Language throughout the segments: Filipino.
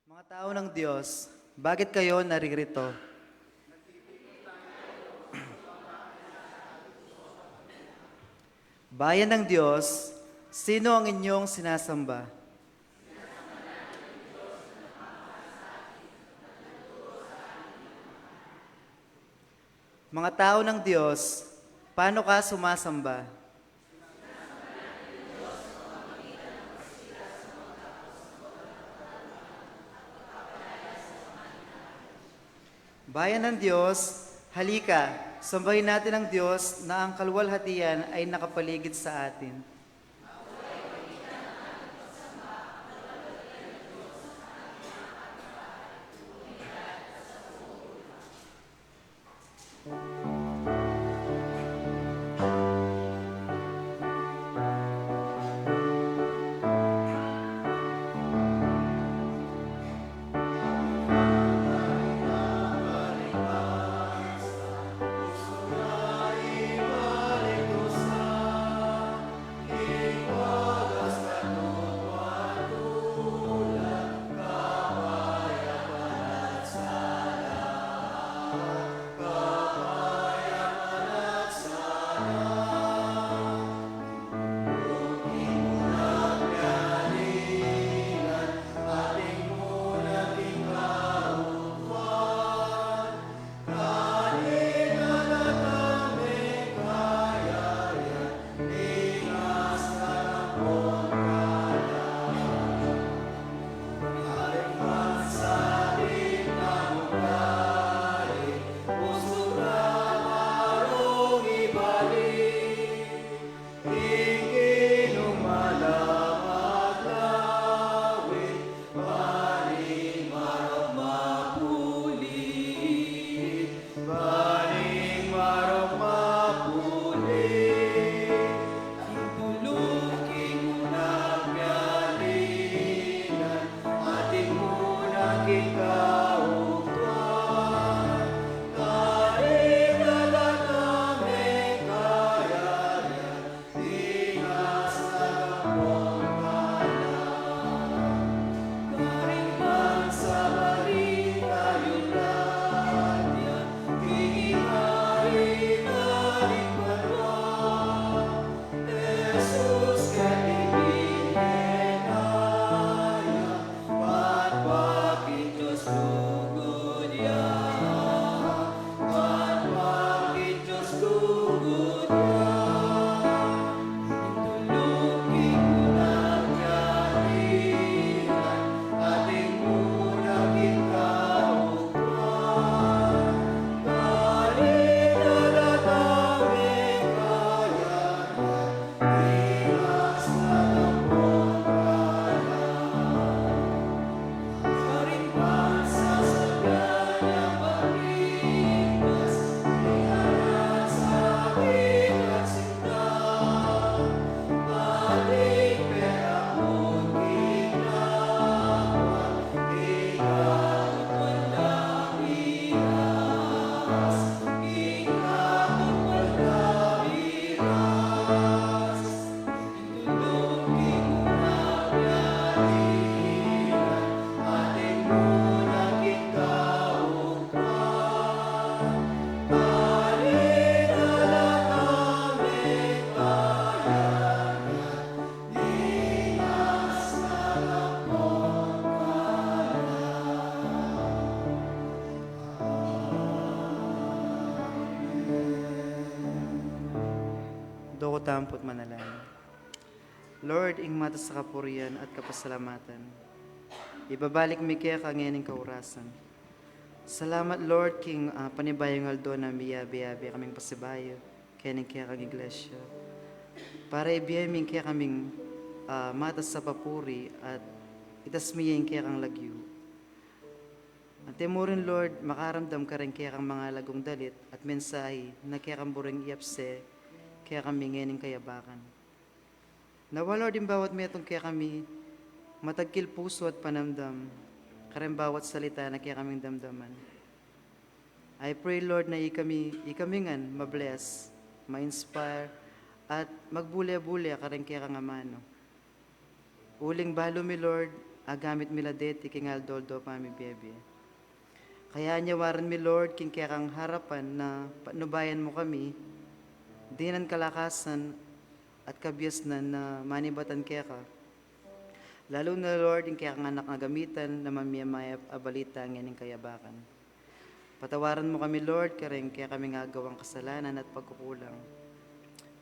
Mga tao ng Diyos, bakit kayo naririto? Bayan ng Diyos, sino ang inyong sinasamba? Mga tao ng Diyos, paano ka sumasamba? Bayan ng Diyos, halika, sambahin natin ang Diyos na ang kaluwalhatian ay nakapaligid sa atin. Doko tampot manalangin. Lord, ing mata sa kapurian at kapasalamatan, ibabalik mi kaya kangening kaurasan. Salamat Lord, king panibayong aldo na miyabi-yabi kaming pasibayo, kening kaya kang iglesia. Para ibiyaming kaya kaming mata sa papuri at itasmiyayin kaya kang lagyo. At temurin Lord, makaramdam ka rin kaya kang mga lagong dalit at mensahe na kaya kang buring iapse, kaya kami ngening kayabakan. Nawa Lord, yung bawat metong kaya kami matagkil puso at panamdam, karang bawat salita na kaya kaming damdaman. I pray Lord na ikamingan mabless, ma-inspire, at magbulya-bulya karang kaya kang amano. Uling balo mi Lord, agamit miladeti king aldoldo pami bebe. Kaya anyawaran mi Lord king kaya kang harapan na panubayan mo kami, dinan kalakasan at kabyasnan na manibatan kaya ka. Lalo na Lord, yung kaya kang anak na gamitan na mamiyamaya abalita ng yaning kayabakan. Patawaran mo kami Lord, karing kaya kami ngagawang kasalanan at pagkukulang.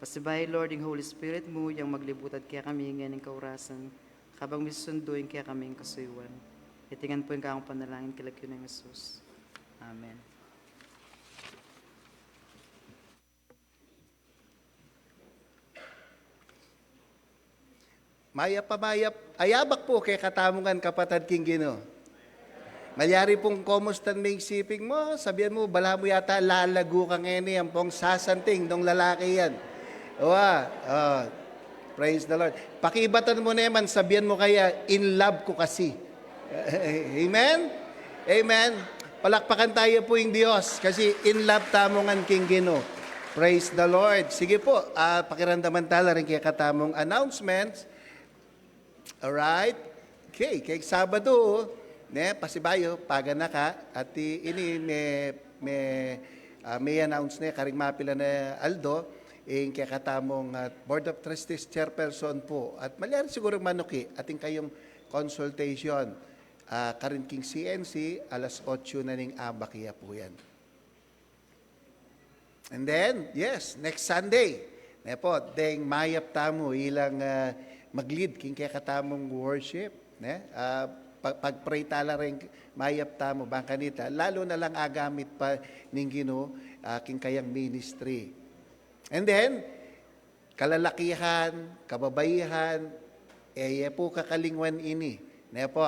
Pasibay Lord, yung Holy Spirit mo, yung maglibutad kaya kami ng yaning kaurasan, kabang misusunduin kaya kami yung kasuyuan. Itingan po yung kakang panalangin kilag yun ng Jesus. Amen. Mayap pa mayap, ayabak po kay katamungan kapatid king Gino. Malyari pong komustan may isiping mo, sabihan mo, bala mo yata lalago ka ngayon yan pong sasanting nung lalaki yan. Praise the Lord. Pakibatan mo naman, sabihan mo kaya, in love ko kasi. Amen? Amen. Palakpakan tayo po yung Diyos kasi in love tamongan king Gino. Praise the Lord. Sige po, pakiramdaman tala rin kaya katamong announcements. Alright? Okay, kay Sabado, pasibayo, paga na ka, at ini may announce na karing mapila na Aldo, kaya katamong Board of Trustees Chairperson po, at malyari siguro manuki, ating kayong consultation, karing king CNC, alas 8 na ning abakya po yan. And then, yes, next Sunday, po, deng mayap tamo, ilang mag-lead king kaya katamong worship, pag-pray tala rin mayap tamo, bangkanita, lalo na lang agamit pa ning Ginoo, king kayang ministry. And then, kalalakihan, kababayihan, po kakalingwan ini. Po,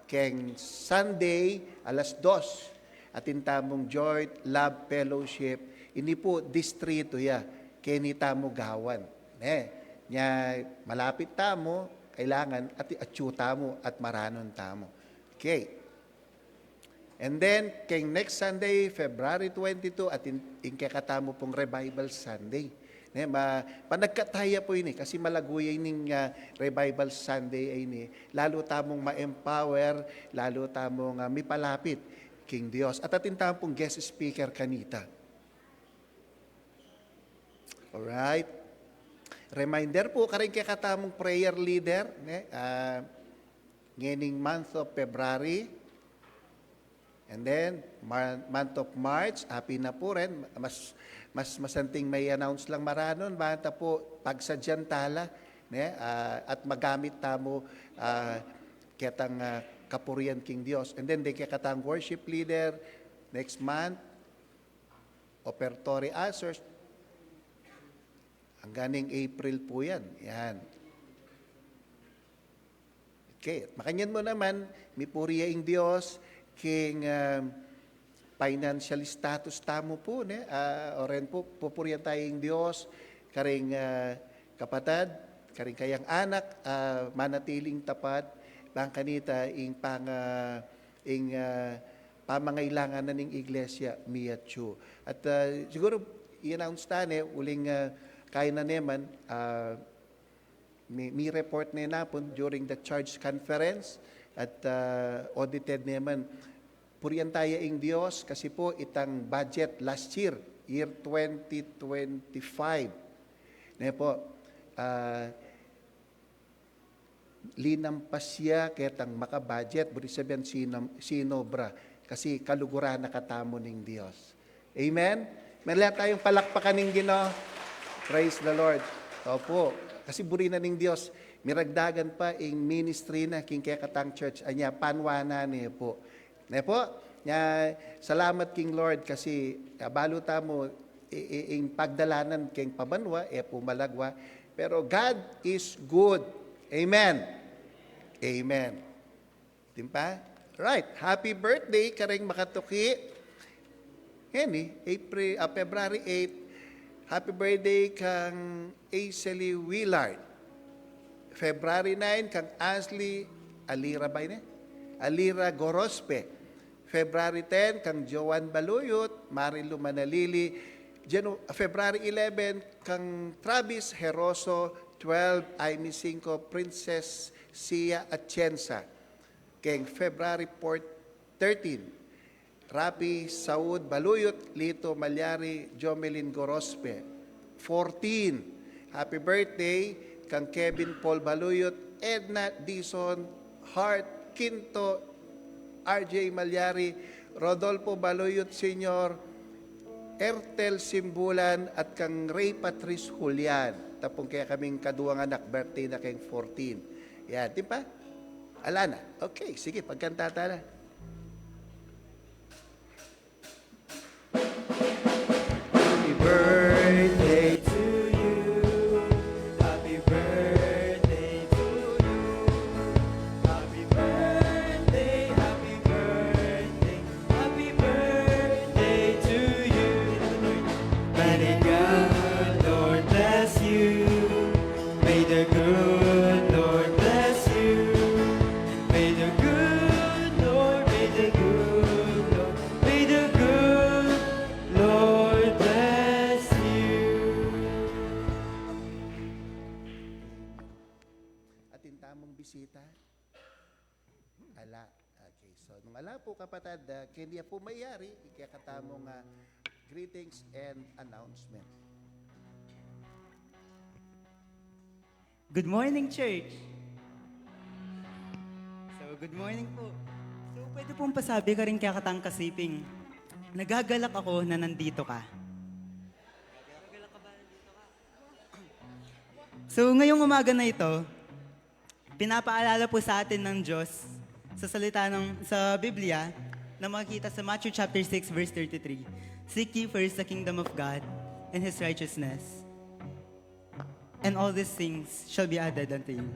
keng Sunday, alas 2, atin tamong Joy, Love, Fellowship, ini po distrito ya, keni tamo gawan. Nya malapit tamo, kailangan at atsyuta mo at maranon tamo. Okay. And then, keng next Sunday, February 22, at inkekatamo pong Revival Sunday. Panagkataya po ini, kasi malaguya ining Revival Sunday ay ini, lalo tamong ma-empower, lalo tamong mipalapit king Dios. At atin tamong guest speaker kanita. Alright. Reminder po, karing kaya katamong prayer leader, ngayon month of February, and then month of March, happy na po rin, mas masanting may announce lang maranon, bata po pagsadyan tala, at magamit tamo kitang kapurian king Dios. And then, kaya katang worship leader, next month, operatory answers, hanggang April po yan. Yan. Okay. Makanyan mo naman, may puriya ing Diyos, king financial status tamo po. Oren po, pupuriya tayong Diyos, karing kapatid, karing kayang anak, manatiling tapat, bang kanita, pamangailangan na ning iglesia, miyatsu. At siguro, i-announce tane, uling kaya na naman, may report na napon during the church conference at audited naman. Puriyan tayo ing Diyos kasi po itang budget last year 2025. Po, linampas siya ketang maka-budget, buri sabihan sinobra kasi kaluguran nakatamo ning Diyos. Amen? Meron tayong palakpakan ning Ginoo. Praise the Lord. Opo. Kasi buri na ning Diyos, miragdagan pa ing ministry na king kaya katang church. Anya, panwana niya po. Salamat king Lord kasi baluta mo ing pagdalanan king pabanwa, pumalagwa. Pero God is good. Amen. Amen. Timpa? Right. Happy birthday, karing makatuki. February 8, happy birthday kang Aisely Willard. February 9, kang Ashley Alira Alira Gorospe. February 10, kang Joan Baluyot, Marilu Manalili. February 11, kang Travis Heroso. 12, Amy 5, Princess Sia Atienza. Keng February 13, Rapi Saud Baluyot, Lito Malyari, Jomelin Gorospe. 14, happy birthday kang Kevin Paul Baluyot, Edna Dison, Hart Quinto, RJ Malyari, Rodolfo Baluyot Sr., Ertel Simbulan at kang Ray Patrice Julian. Tapong kaya kaming kaduwang anak, birthday na kayong 14. Yan, di ba? Alana. Okay, sige, pagkantata na. Happy birthday to you. Happy birthday to you. Happy birthday, happy birthday, happy birthday to you. May the good Lord bless you. May the good Lord bless you. May the good Lord, may the good Lord, may the good Lord bless you. At yung tamang bisita? Ala. Okay, so nung ala po kapatid, kanya po mayari, ikakatamong greetings and announcement. Good morning, church! So, good morning po. So, pwede pong pasabi ka rin kaya Katang Kasiping, nagagalak ako na nandito ka. So, ngayong umaga na ito, pinapaalala po sa atin ng Diyos sa salita sa Biblia na makikita sa Matthew chapter 6 verse 33. Seek ye first the kingdom of God and His righteousness, and all these things shall be added unto you.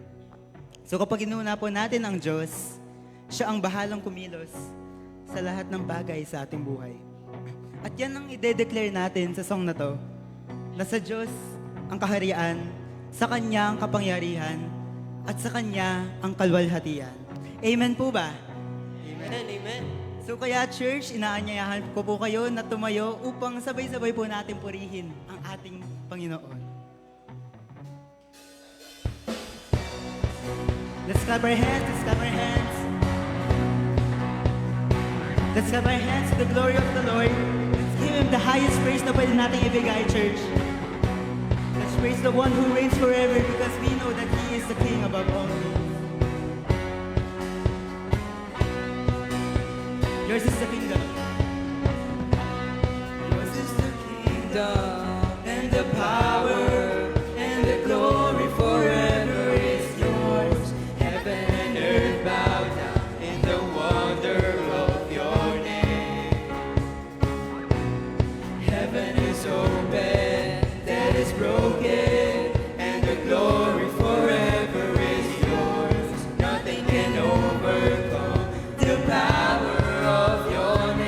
So kapag inuna po natin ang Diyos, siya ang bahalang kumilos sa lahat ng bagay sa ating buhay. At yan ang ide-declare natin sa song na to, na sa Diyos ang kaharian, sa Kanya ang kapangyarihan, at sa Kanya ang kalwalhatian. Amen po ba? Amen, amen. So kaya church, inaanyayahan ko po kayo na tumayo upang sabay-sabay po natin purihin ang ating Panginoon. Let's clap our hands, let's clap our hands. Let's clap our hands to the glory of the Lord. Let's give Him the highest praise na pwede nating ibigay, church. Let's praise the one who reigns forever because we know that He is the King above all things. Yours is the kingdom. Yours is the kingdom and the power and the glory forever is yours. Heaven and earth bow down in the wonder of your name. Heaven is open, that is broken, and the glory forever is yours. Nothing can overcome the power of your name.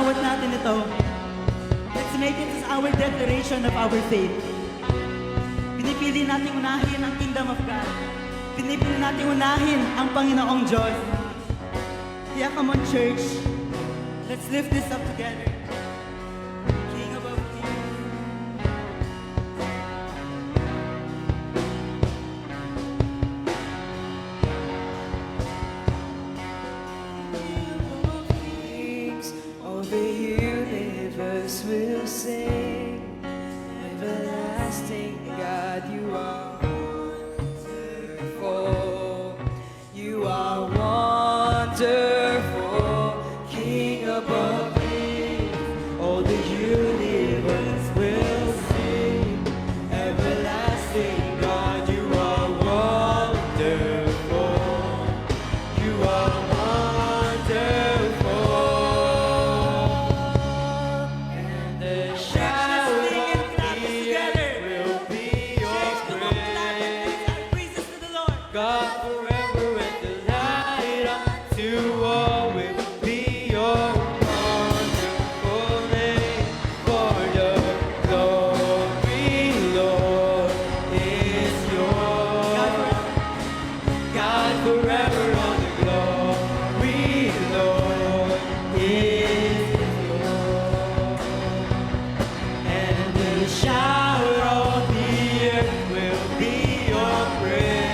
bawat natin ito, let's make it as our declaration of our faith. Pinipili natin unahin ang kingdom of God. Pinipili natin unahin ang Panginoong Diyos. Kaya come on, church. Let's lift this up together. King above kings. Kings of the universe will sing, everlasting God, you are wonderful. You are wonderful, King above kings. All the universe will sing, everlasting God, you are wonderful. You are wonderful, and the shout of the earth will be your praise. Praises to the Lord. God forever and the light unto all will be your wonderful name. For the glory, Lord, is yours. God forever on the glory, Lord, is yours. And the shout of the earth will be your praise.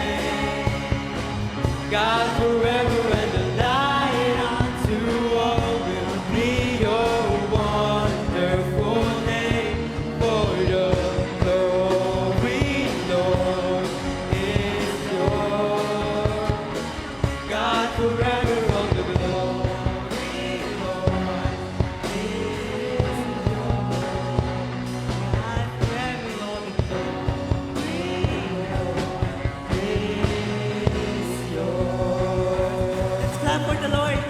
God forever and the light unto all will be your wonderful name. For the glory, Lord, is yours. God forever on the glory, Lord, is yours. God forever on the glory, Lord, is yours. Let's clap for the Lord.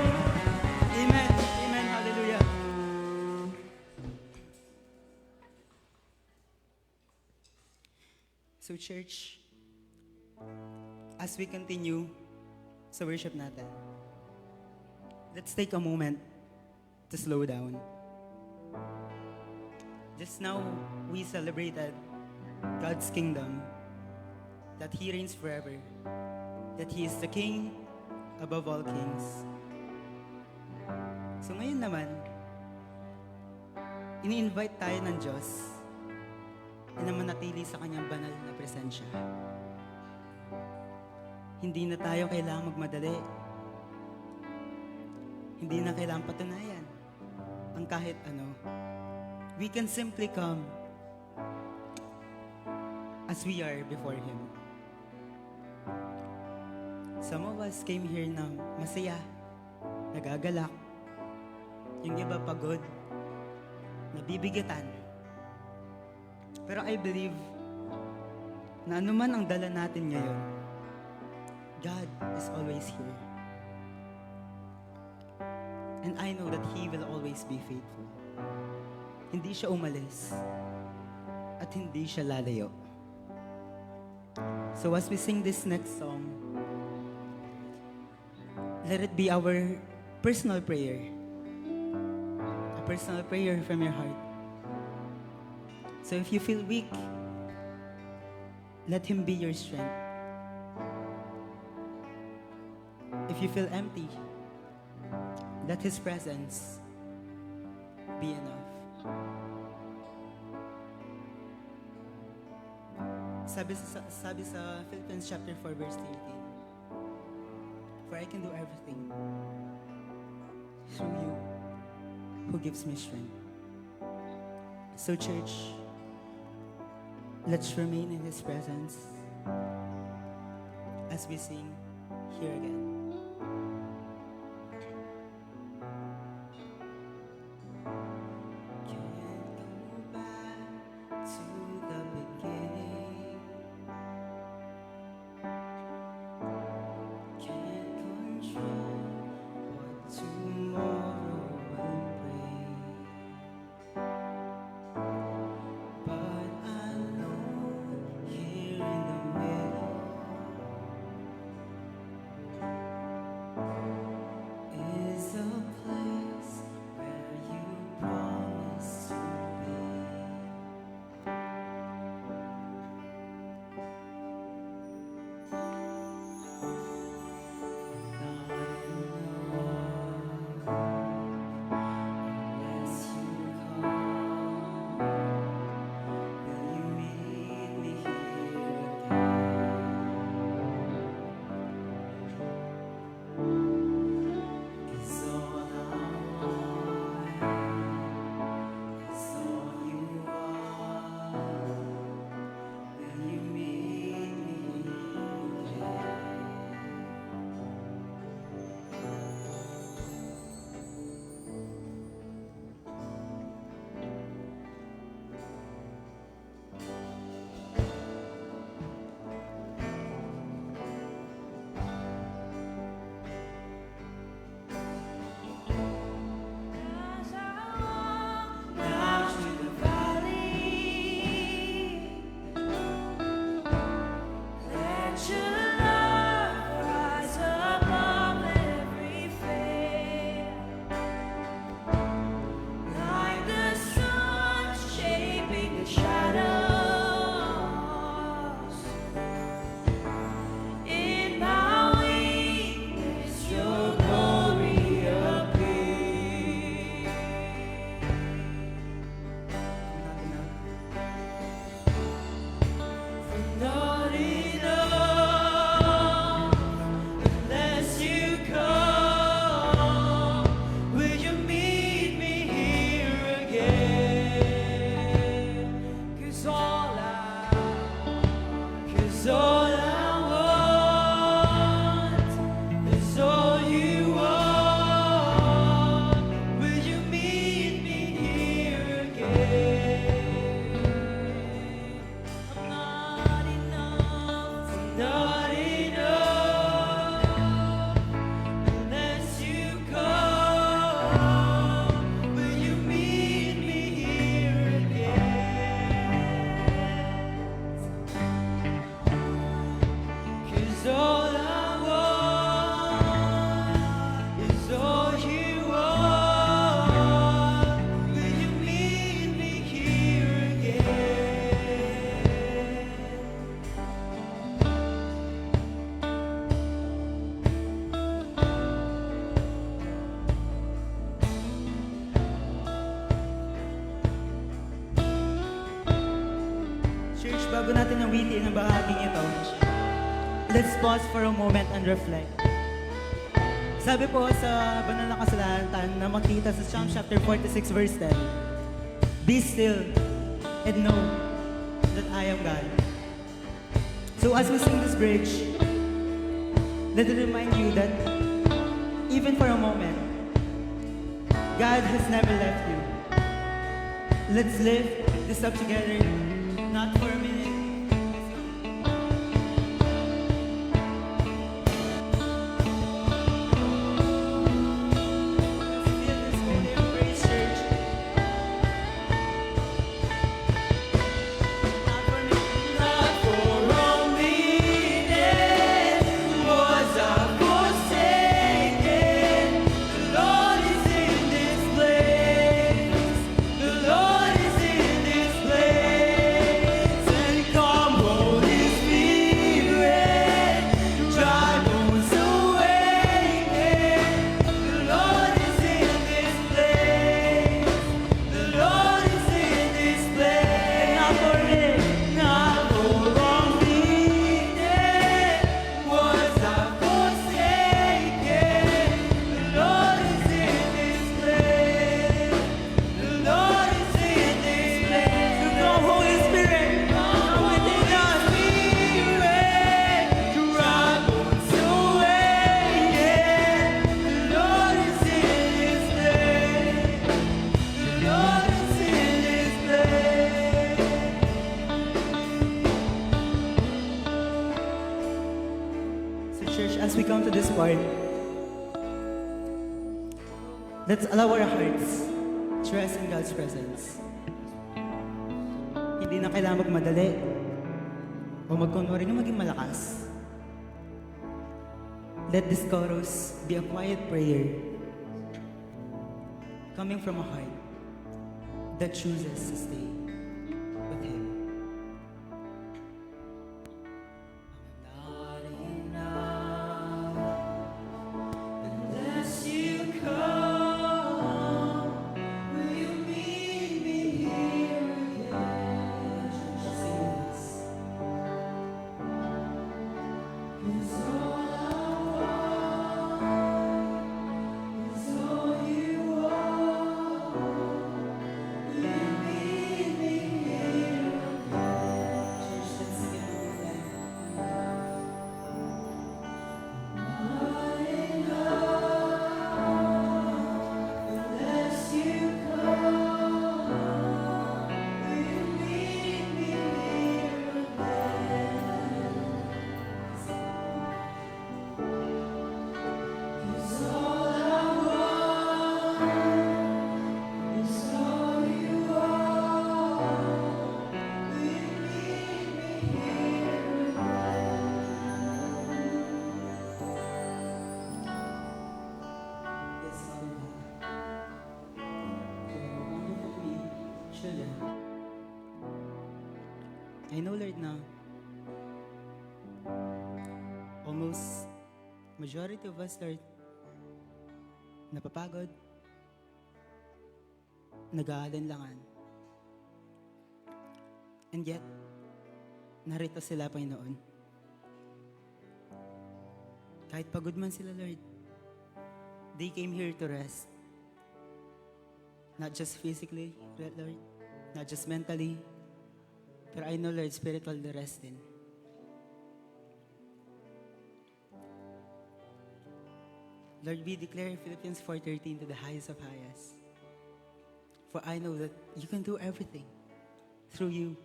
Amen. Amen. Hallelujah. So church, as we continue sa worship natin, let's take a moment to slow down. Just now, we celebrated God's kingdom, that He reigns forever, that He is the King above all kings. So ngayon naman, ini-invite tayo ng Diyos na manatili sa Kanyang banal na presensya. Hindi na tayo kailangang magmadali. Hindi na kailangang patunayan ang kahit ano. We can simply come as we are before Him. Some of us came here na masaya, nagagalak. Yung iba pagod, nabibigatan. Pero I believe na anuman ang dala natin ngayon, God is always here. And I know that He will always be faithful. Hindi siya umalis at hindi siya lalayo. So as we sing this next song, let it be our personal prayer. A personal prayer from your heart. So if you feel weak, let Him be your strength. If you feel empty, let His presence be enough. Sabi sa Philippians chapter 4 verse 13, for I can do everything through you who gives me strength. So church, let's remain in His presence as we sing here again. Can't go back to the beginning. Can't control what tomorrow will bring. But I know here in the middle all I, 'cause all I want is all you want. Will you meet me here again? I'm not enough, I'm not enough unless you come. Will you meet me here again? 'Cause all I want is all you want. Will you meet me here again? Church, bago natin nawitin ang bahaging ito, let's pause for a moment and reflect. Sabi po sa banal na kasulatan na makita sa Psalm chapter 46 verse 10, "Be still and know that I am God." So as we sing this bridge, let it remind you that even for a moment, God has never left you. Let's lift this up together, not for a minute. Let's feel this holy embrace, church. Not for a minute. Not for a minute was I forsaken. The Lord is in this place. The Lord is in this place. And come, Holy Spirit, dry bones awaken. The Lord is in this place. The Lord is in this place. Not for a minute. Not for a minute was I forsaken. The Lord is in this place. The Lord is in this place. So come, Holy Spirit, come within us. Spirit, dry bones awaken. The Lord is in this place. The Lord is in this place. So church, as we come to this part, let's allow our hearts to rest in God's presence. Hindi na kailangan magmadali o magkunwari na maging malakas. Let this chorus be a quiet prayer coming from a heart that chooses to stay with Him. Not enough unless you come. Will you meet me here again? Sing this. 'Cause all I want is all you want. Will you meet me here again? Church, let's sing it one more time. Not enough unless you come. Will you meet me here again? 'Cause all I want is all you want. Will you meet me here Yes, Father God. For a wonderful week, children. I know, Lord, na almost majority of us, Lord, napapagod, nag-aalinlangan. And yet, narito sila, Panginoon. Kahit pagod man sila, Lord, they came here to rest. Not just physically, Lord, not just mentally, Pero I know, Lord, spiritual the rest in. Lord, we declare Philippians 4:13 to the highest of highest. For I know that you can do everything through you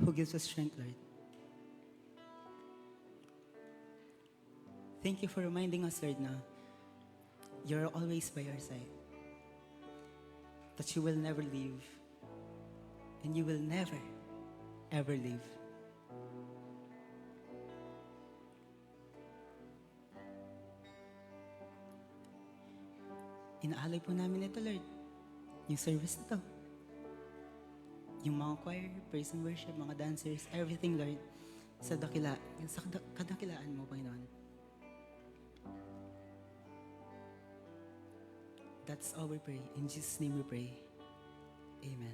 who gives us strength, Lord. Thank you for reminding us, Lord, na you're always by our side. That you will never leave. And you will never, ever leave. Inaalay po namin ito, Lord. Yung service na to. Yung mga choir, praise and worship, mga dancers, everything, Lord, sa kadakilaan mo, Panginoon. That's all we pray. In Jesus' name we pray. Amen.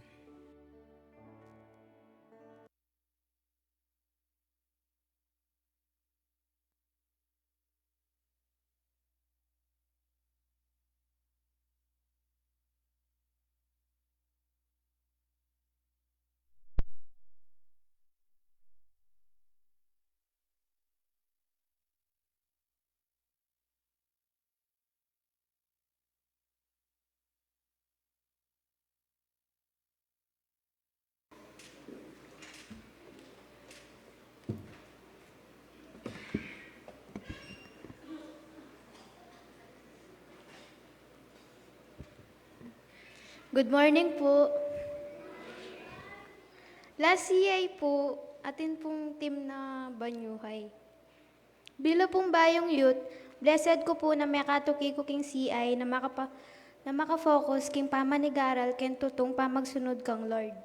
Good morning po. Last CI po, atin pong team na Banyuhay. Bila pong bayong youth, blessed ko po na may katuki ko king CI na makafocus king pamanigaral ken tutong pamagsunod kang Lord.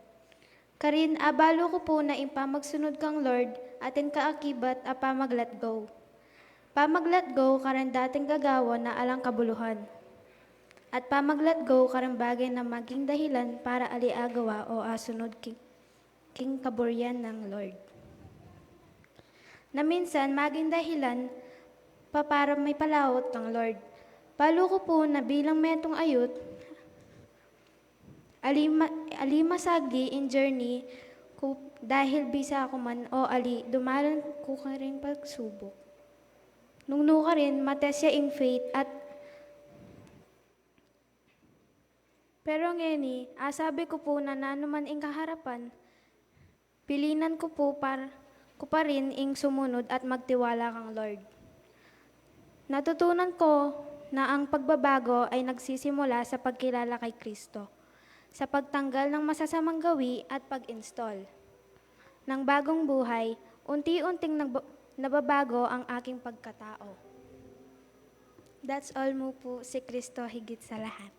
Karin, abalo ko po na impamagsunod kang Lord atin kaakibat a pamaglet go. Pamaglet go karan dating gagawa na alang kabuluhan. At pamaglet go karang bagay na maging dahilan para aliagawa o asunod king kaburyan ng Lord. Na minsan maging dahilan para may palawot ng Lord. Palo ko po na bilang metong ayot, alimasagi in journey ko dahil bisa ako man o dumalan ko ka rin pagsubok. Nung ka rin matesya ing faith at pero ngeni, sabi ko po na nanuman ing kaharapan, pilinan ko po ko pa rin ing sumunod at magtiwala kang Lord. Natutunan ko na ang pagbabago ay nagsisimula sa pagkilala kay Kristo, sa pagtanggal ng masasamang gawi at pag-install ng bagong buhay, unti-unting nababago ang aking pagkatao. That's all mo po si Kristo higit sa lahat.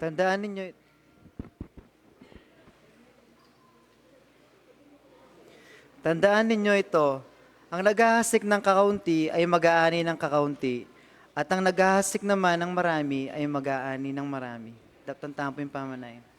Tandaan ninyo, tandaan ninyo ito, ang naghahasik ng kakaunti ay mag-aani ng kakaunti, at ang naghahasik naman ng marami ay mag-aani ng marami. Tandaan po yung pamanayan.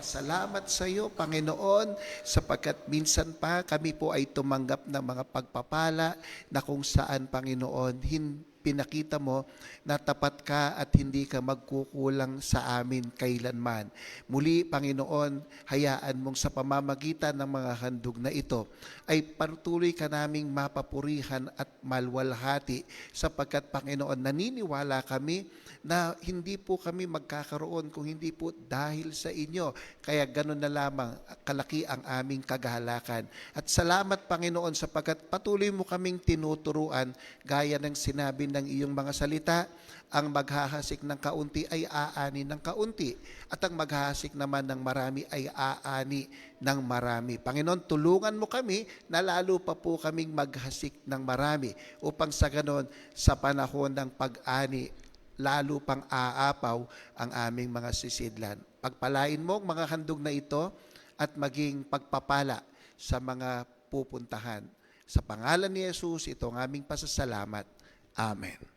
Salamat sa iyo, Panginoon, sapagkat minsan pa kami po ay tumanggap ng mga pagpapala na kung saan, Panginoon, pinakita mo na tapat ka at hindi ka magkukulang sa amin kailanman. Muli, Panginoon, hayaan mong sa pamamagitan ng mga handog na ito ay patuloy ka naming mapapurihan at malwalhati sapagkat, Panginoon, naniniwala kami na hindi po kami magkakaroon kung hindi po dahil sa inyo. Kaya gano'n na lamang kalaki ang aming kagalakan. At salamat, Panginoon, sapagkat patuloy mo kaming tinuturuan gaya ng sinabi ng iyong mga salita, ang maghahasik ng kaunti ay aani ng kaunti at ang maghahasik naman ng marami ay aani ng marami. Panginoon, tulungan mo kami na lalo pa po kaming maghasik ng marami upang sa ganon sa panahon ng pag-ani, lalo pang aapaw ang aming mga sisidlan. Pagpalain mo ang mga handog na ito at maging pagpapala sa mga pupuntahan. Sa pangalan ni Jesus, ito ang aming pasasalamat. Amen.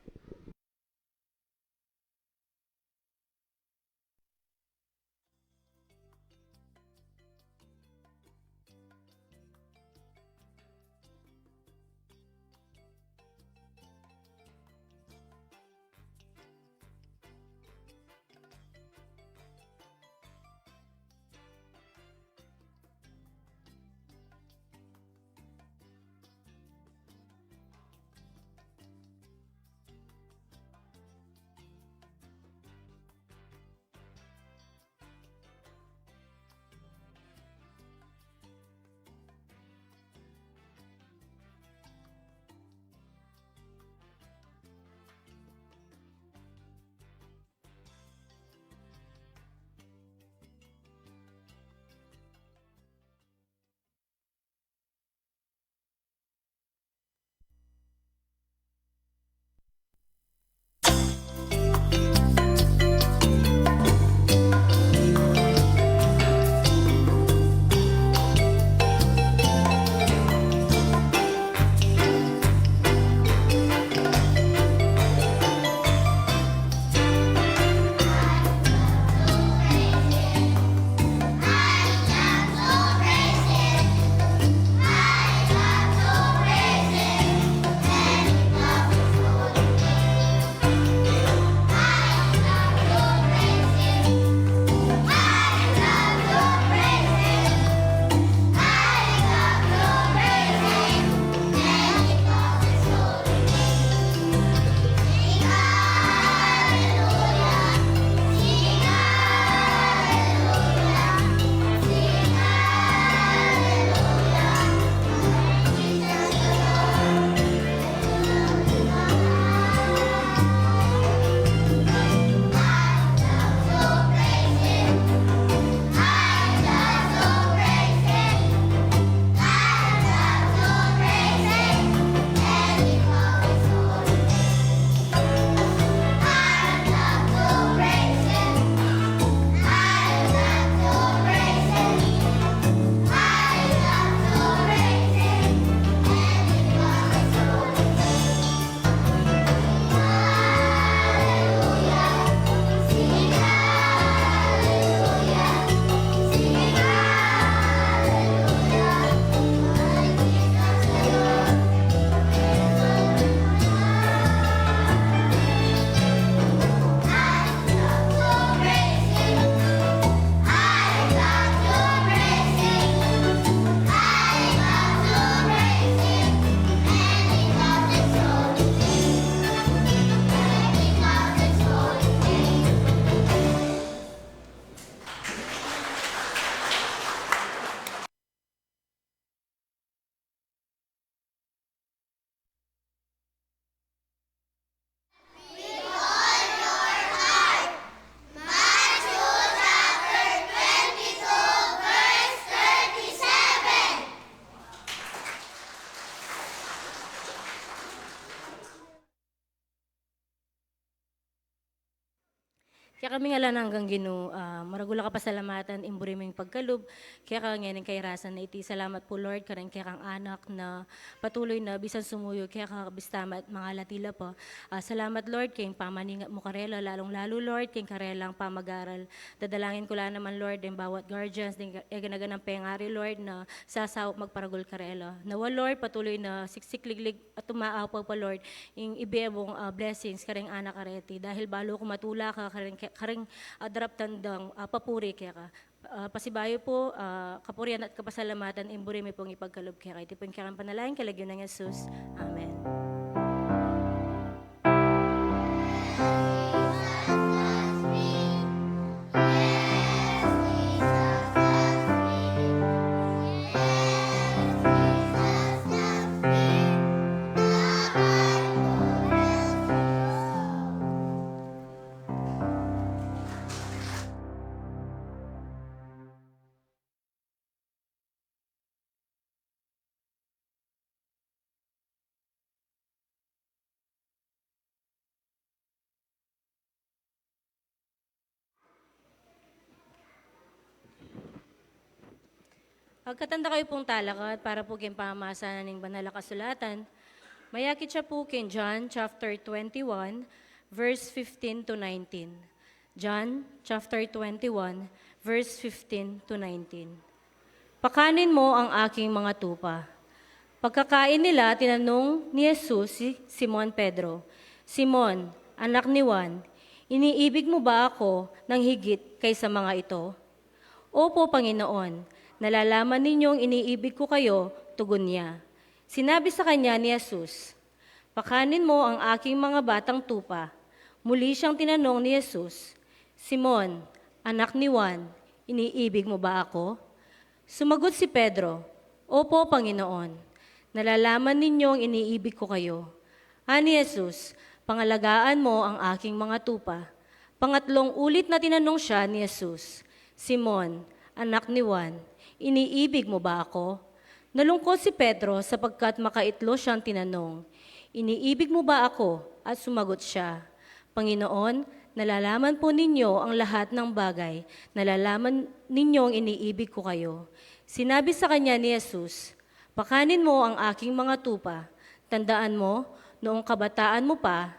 Kaya kami nga lang hanggang Ginoo, maragula ka pasalamatan, imburi mo yung pagkalub, kaya ka ngayon kay rasan na iti. Salamat po Lord, karang kaya kang anak na patuloy na bisan sumuyo, kaya ka bistama at mga latila po. Salamat Lord, kayong pamaningat mo karela, lalong-lalo Lord, kayong karelang pamag-aral. Dadalangin ko lang naman Lord, yung bawat guardians, yung ganaganang pengari Lord, na sasawak magparagol karela. Nawa Lord, patuloy na siksik-liglig at tumaaw pa Lord, yung ibebong blessings, kareng anak kareti. Dahil balo ko matula ka, kareng darap tandang papuri kaya ka. Pasibayo po, kapurian at kapasalamatan, imburi mi pong ipagkalob kaya ka. Iti po yung kaya panalangin, kalagyo ng Jesus. Amen. Pagkatanda kayo pong talakat para po kayong pamasa ng banal na kasulatan, mayakit siya po kay John chapter 21, verse 15 to 19. John chapter 21, verse 15 to 19. Pakanin mo ang aking mga tupa. Pagkakain nila, tinanong ni Jesus si Simon Pedro, Simon, anak ni Juan, iniibig mo ba ako ng higit kaysa mga ito? Opo, Panginoon. Nalalaman ninyong iniibig ko kayo, tugon niya. Sinabi sa kanya ni Jesus, pakanin mo ang aking mga batang tupa. Muli siyang tinanong ni Jesus, Simon, anak ni Juan, iniibig mo ba ako? Sumagot si Pedro, Opo, Panginoon. Nalalaman ninyong iniibig ko kayo. Ani Jesus, pangalagaan mo ang aking mga tupa. Pangatlong ulit na tinanong siya ni Jesus, Simon, anak ni Juan, iniibig mo ba ako? Nalungkot si Pedro sapagkat makaitlo siyang tinanong, iniibig mo ba ako? At sumagot siya, Panginoon, nalalaman po ninyo ang lahat ng bagay, nalalaman ninyong iniibig ko kayo. Sinabi sa kanya ni Jesus, pakanin mo ang aking mga tupa. Tandaan mo, noong kabataan mo pa,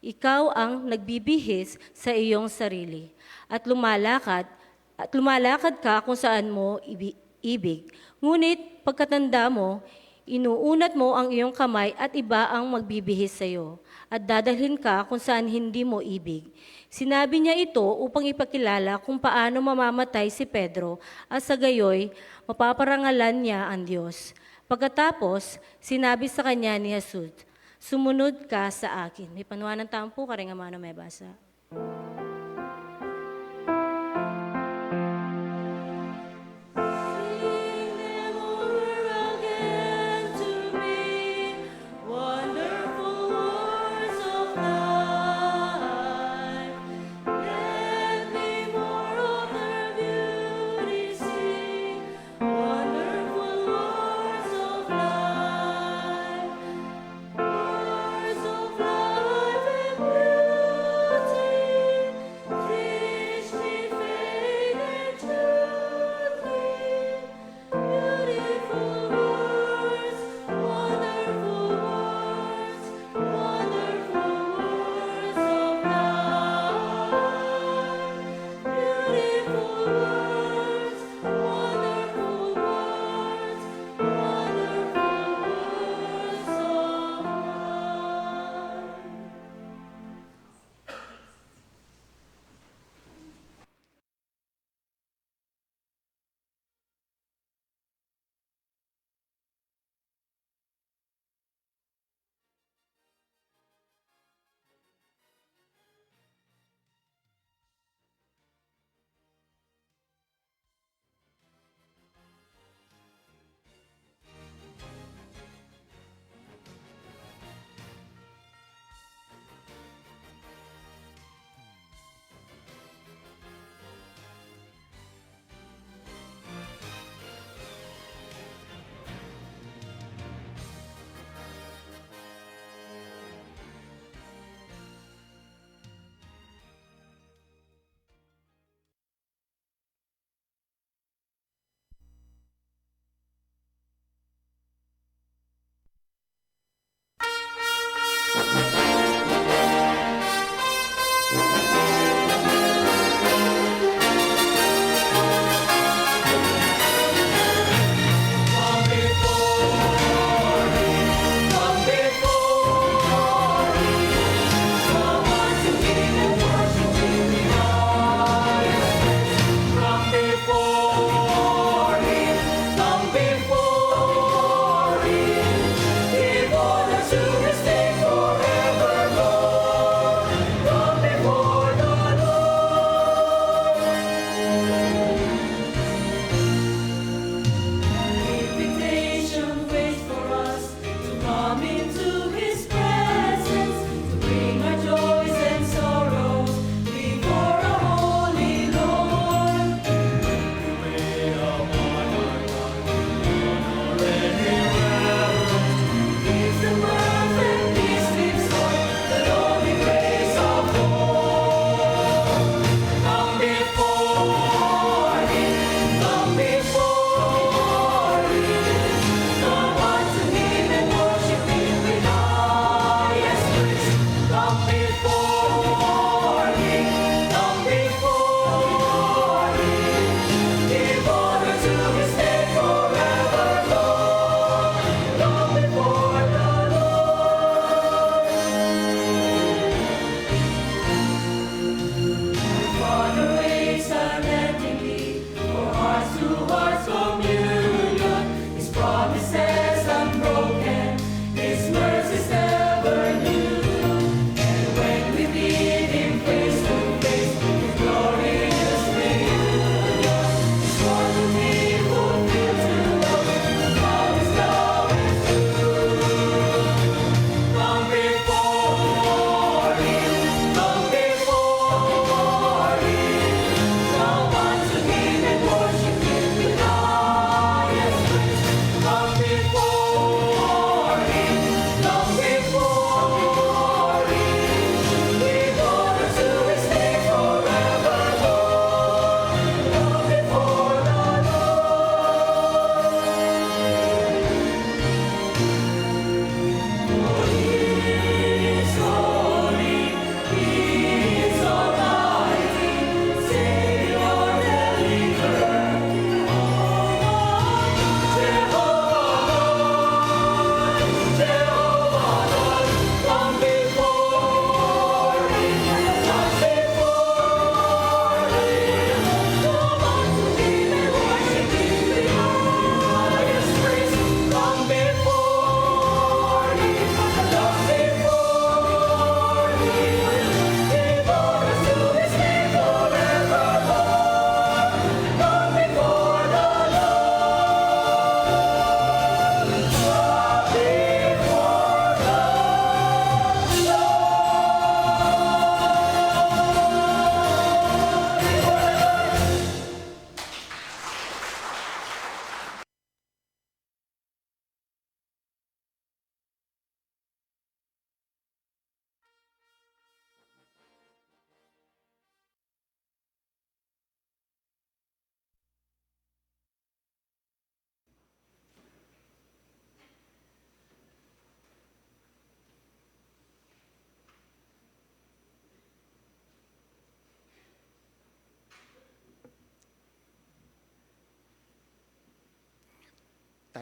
ikaw ang nagbibihis sa iyong sarili at lumalakad ka kung saan mo ibig. Ngunit pagkatanda mo, inuunat mo ang iyong kamay at iba ang magbibihis sa iyo at dadalhin ka kung saan hindi mo ibig. Sinabi niya ito upang ipakilala kung paano mamamatay si Pedro at sa gayoy mapaparangalan niya ang Diyos. Pagkatapos, sinabi sa kanya ni Jesus, sumunod ka sa akin. May panuwanan taong po, karing amano may basa. Words of life and beauty.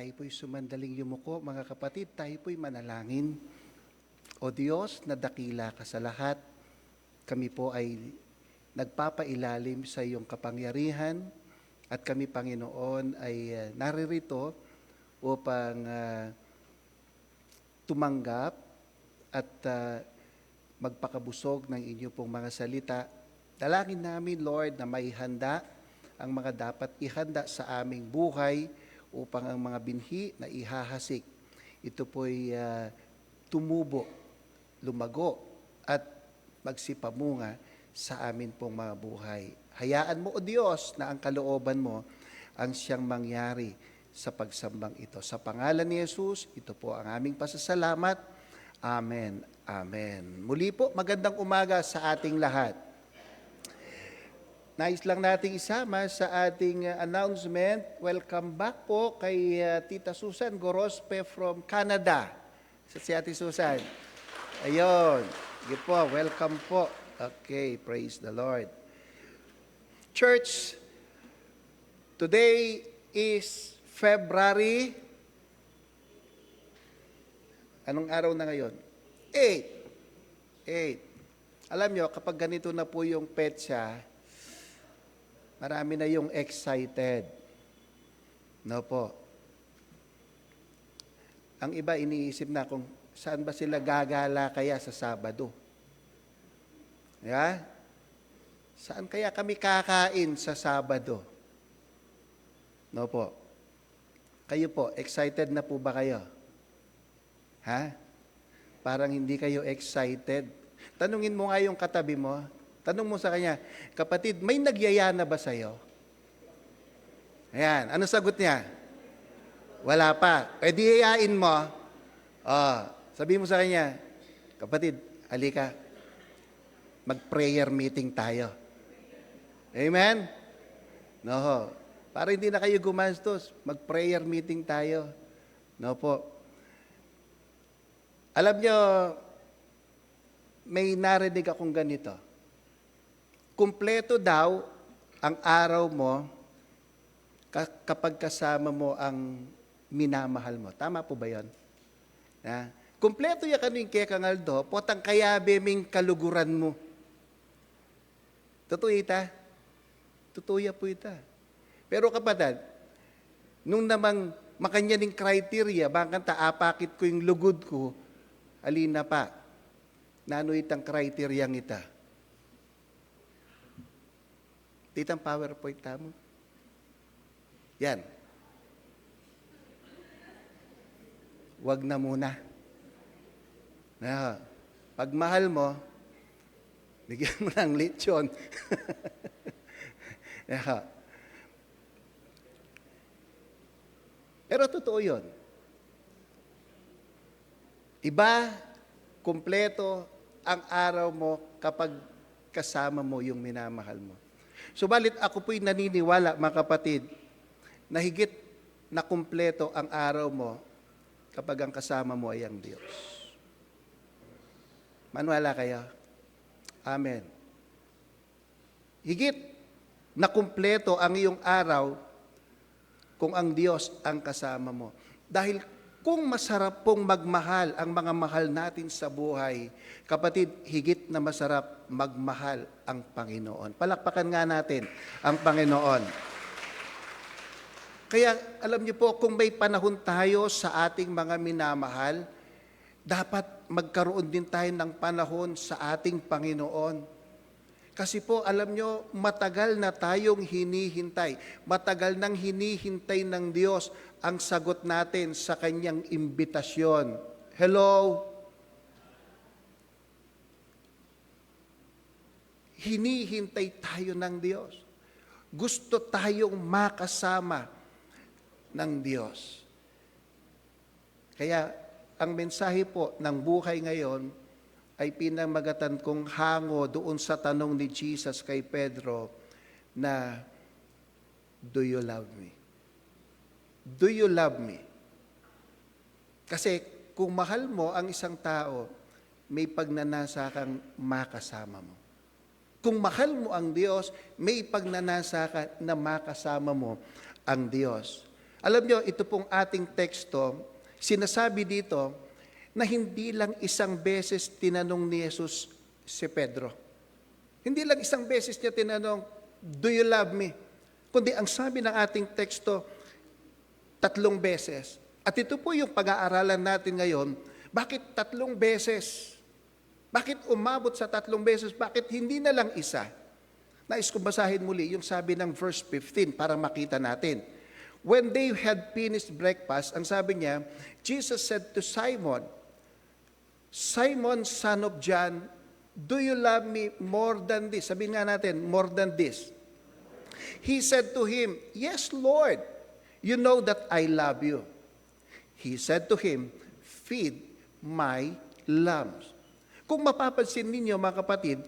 Tayo po'y sumandaling yumuko, mga kapatid, tayo po'y manalangin. O Diyos, na dakila ka sa lahat, kami po ay nagpapailalim sa iyong kapangyarihan at kami, Panginoon, ay naririto upang tumanggap at magpakabusog ng inyo pong mga salita. Dalangin namin, Lord, na may handa ang mga dapat ihanda sa aming buhay upang ang mga binhi na ihahasik, ito po'y tumubo, lumago, at magsipamunga sa amin pong mga buhay. Hayaan mo, O Diyos, na ang kalooban mo ang siyang mangyari sa pagsambang ito. Sa pangalan ni Jesus, ito po ang aming pasasalamat. Amen. Amen. Muli po, magandang umaga sa ating lahat. Nais lang nating isama sa ating announcement. Welcome back po kay Tita Susan Gorospe from Canada. Si Ate Susan. Ayun. Sige po, welcome po. Okay, praise the Lord. Church, today is February. Anong araw na ngayon? 8. Alam nyo, kapag ganito na po yung petsa, marami na yung excited. No po. Ang iba iniisip na kung saan ba sila gagala kaya sa Sabado. Yeah? Saan kaya kami kakain sa Sabado? No po. Kayo po, excited na po ba kayo? Ha? Parang hindi kayo excited. Tanungin mo nga yung katabi mo. Tanong mo sa kanya, kapatid, may nagyaya na ba sa'yo? Ayan, ano sagot niya? Wala pa. E di yayain mo. Sabihin mo sa kanya, kapatid, halika, mag-prayer meeting tayo. Amen? No, para hindi na kayo gumastos, mag-prayer meeting tayo. No po. Alam nyo, may narinig akong ganito. Kumpleto daw ang araw mo kapag kasama mo ang minamahal mo. Tama po ba yun? Kumpleto ya kaning kekangaldo, potang kayabe ming kaluguran mo. Totoo ita? Totoo ya po ita. Pero kapatid, nung namang makanyaning criteria, bakit apakit ko yung lugod ko, alina pa, nano itang criteria ng ita? Ditang PowerPoint tamo. Yan. Wag na muna. Pag mahal mo, bigyan mo ng lechon. Pero totoo yun. Iba, kumpleto ang araw mo kapag kasama mo yung minamahal mo. Subalit ako po'y naniniwala, mga kapatid, na higit na kumpleto ang araw mo kapag ang kasama mo ay ang Diyos. Manwala kayo? Amen. Higit na kumpleto ang iyong araw kung ang Diyos ang kasama mo. Dahil kung masarap pong magmahal ang mga mahal natin sa buhay, kapatid, higit na masarap magmahal ang Panginoon. Palakpakan nga natin ang Panginoon. Kaya alam niyo po, kung may panahon tayo sa ating mga minamahal, dapat magkaroon din tayo ng panahon sa ating Panginoon. Kasi po, alam nyo, matagal na tayong hinihintay. Matagal nang hinihintay ng Diyos ang sagot natin sa kanyang imbitasyon. Hello? Hinihintay tayo ng Diyos. Gusto tayong makasama ng Diyos. Kaya, ang mensahe po ng buhay ngayon ay pinamagatan kong hango doon sa tanong ni Jesus kay Pedro na, do you love me? Do you love me? Kasi kung mahal mo ang isang tao, may pagnanasa kang makasama mo. Kung mahal mo ang Diyos, may pagnanasa ka na makasama mo ang Diyos. Alam nyo, ito pong ating teksto, sinasabi dito na hindi lang isang beses tinanong ni Jesus si Pedro. Hindi lang isang beses niya tinanong, do you love me? Kundi ang sabi ng ating teksto, 3 beses. At ito po yung pag-aaralan natin ngayon, bakit 3 beses? Bakit umabot sa 3 beses? Bakit hindi na lang isa? Nais kong basahin muli yung sabi ng verse 15 para makita natin. When they had finished breakfast, ang sabi niya, Jesus said to Simon, Simon, son of John, do you love me more than this? Sabihin nga natin, more than this. He said to him, yes, Lord, you know that I love you. He said to him, feed my lambs. Kung mapapansin ninyo mga kapatid,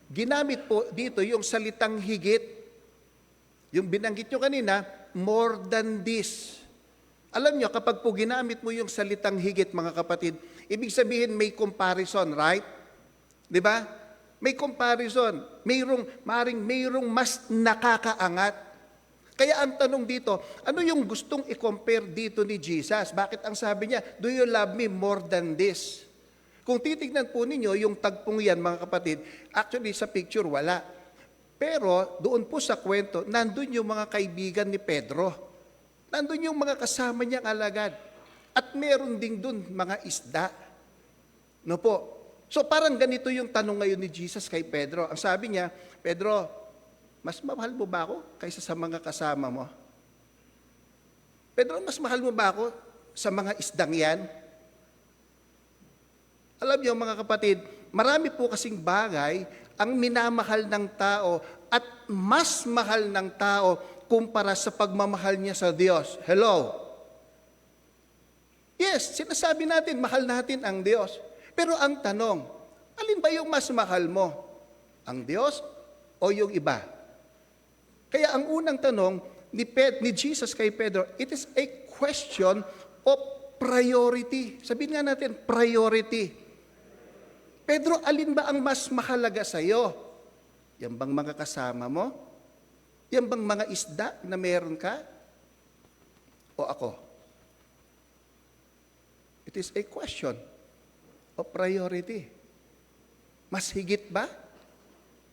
ginamit po dito yung salitang higit. Yung binanggit nyo kanina, more than this. Alam nyo, kapag po ginamit mo yung salitang higit mga kapatid, ibig sabihin may comparison, right? Di ba? May comparison. Mayroong mas nakakaangat. Kaya ang tanong dito, ano yung gustong i-compare dito ni Jesus? Bakit ang sabi niya, do you love me more than this? Kung titignan po ninyo, yung tagpong yan mga kapatid, actually sa picture wala. Pero doon po sa kwento, nandun yung mga kaibigan ni Pedro. Nandun yung mga kasama niyang alagad. At meron ding dun mga isda. No po? So parang ganito yung tanong ngayon ni Jesus kay Pedro. Ang sabi niya, Pedro, mas mahal mo ba ako kaysa sa mga kasama mo? Pedro, mas mahal mo ba ako sa mga isdang yan? Alam niyo mga kapatid, marami po kasing bagay ang minamahal ng tao at mas mahal ng tao kumpara sa pagmamahal niya sa Diyos. Hello? Yes, sinasabi natin, mahal natin ang Diyos. Pero ang tanong, alin ba yung mas mahal mo? Ang Diyos o yung iba? Kaya ang unang tanong ni Jesus kay Pedro, it is a question of priority. Sabihin nga natin, priority. Pedro, alin ba ang mas mahalaga sa iyo? Yan bang mga kasama mo? Yan bang mga isda na meron ka? O ako? It is a question of priority. Mas higit ba?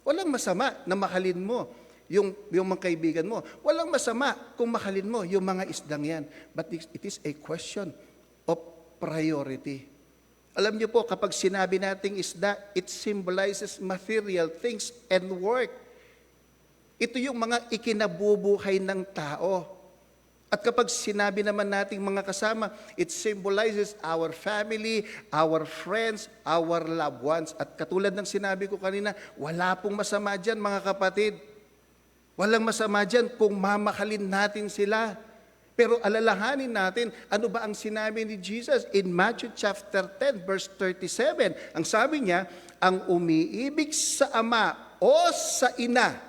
Walang masama na mahalin mo yung mga kaibigan mo. Walang masama kung mahalin mo yung mga isdang yan. But it is a question of priority. Alam niyo po, kapag sinabi nating isda, it symbolizes material things and work. Ito yung mga ikinabubuhay ng tao. At kapag sinabi naman nating mga kasama, it symbolizes our family, our friends, our loved ones. At katulad ng sinabi ko kanina, wala pong masama dyan mga kapatid. Walang masama dyan kung mamahalin natin sila. Pero alalahanin natin, ano ba ang sinabi ni Jesus in Matthew chapter 10, verse 37? Ang sabi niya, ang umiibig sa ama o sa ina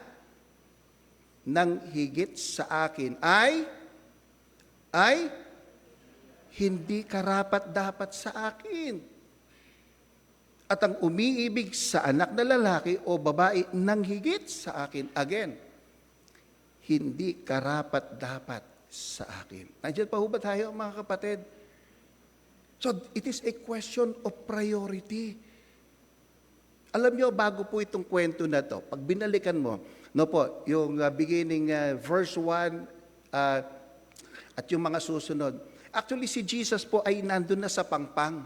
ng higit sa akin ay hindi karapat-dapat sa akin. At ang umiibig sa anak na lalaki o babae ng higit sa akin, again, hindi karapat-dapat sa akin. Nandiyan pa ho ba tayo, mga kapatid? So, it is a question of priority. Alam nyo, bago po itong kwento na to, pag binalikan mo, no po, yung beginning verse 1 at yung mga susunod. Actually, si Jesus po ay nandun na sa pangpang.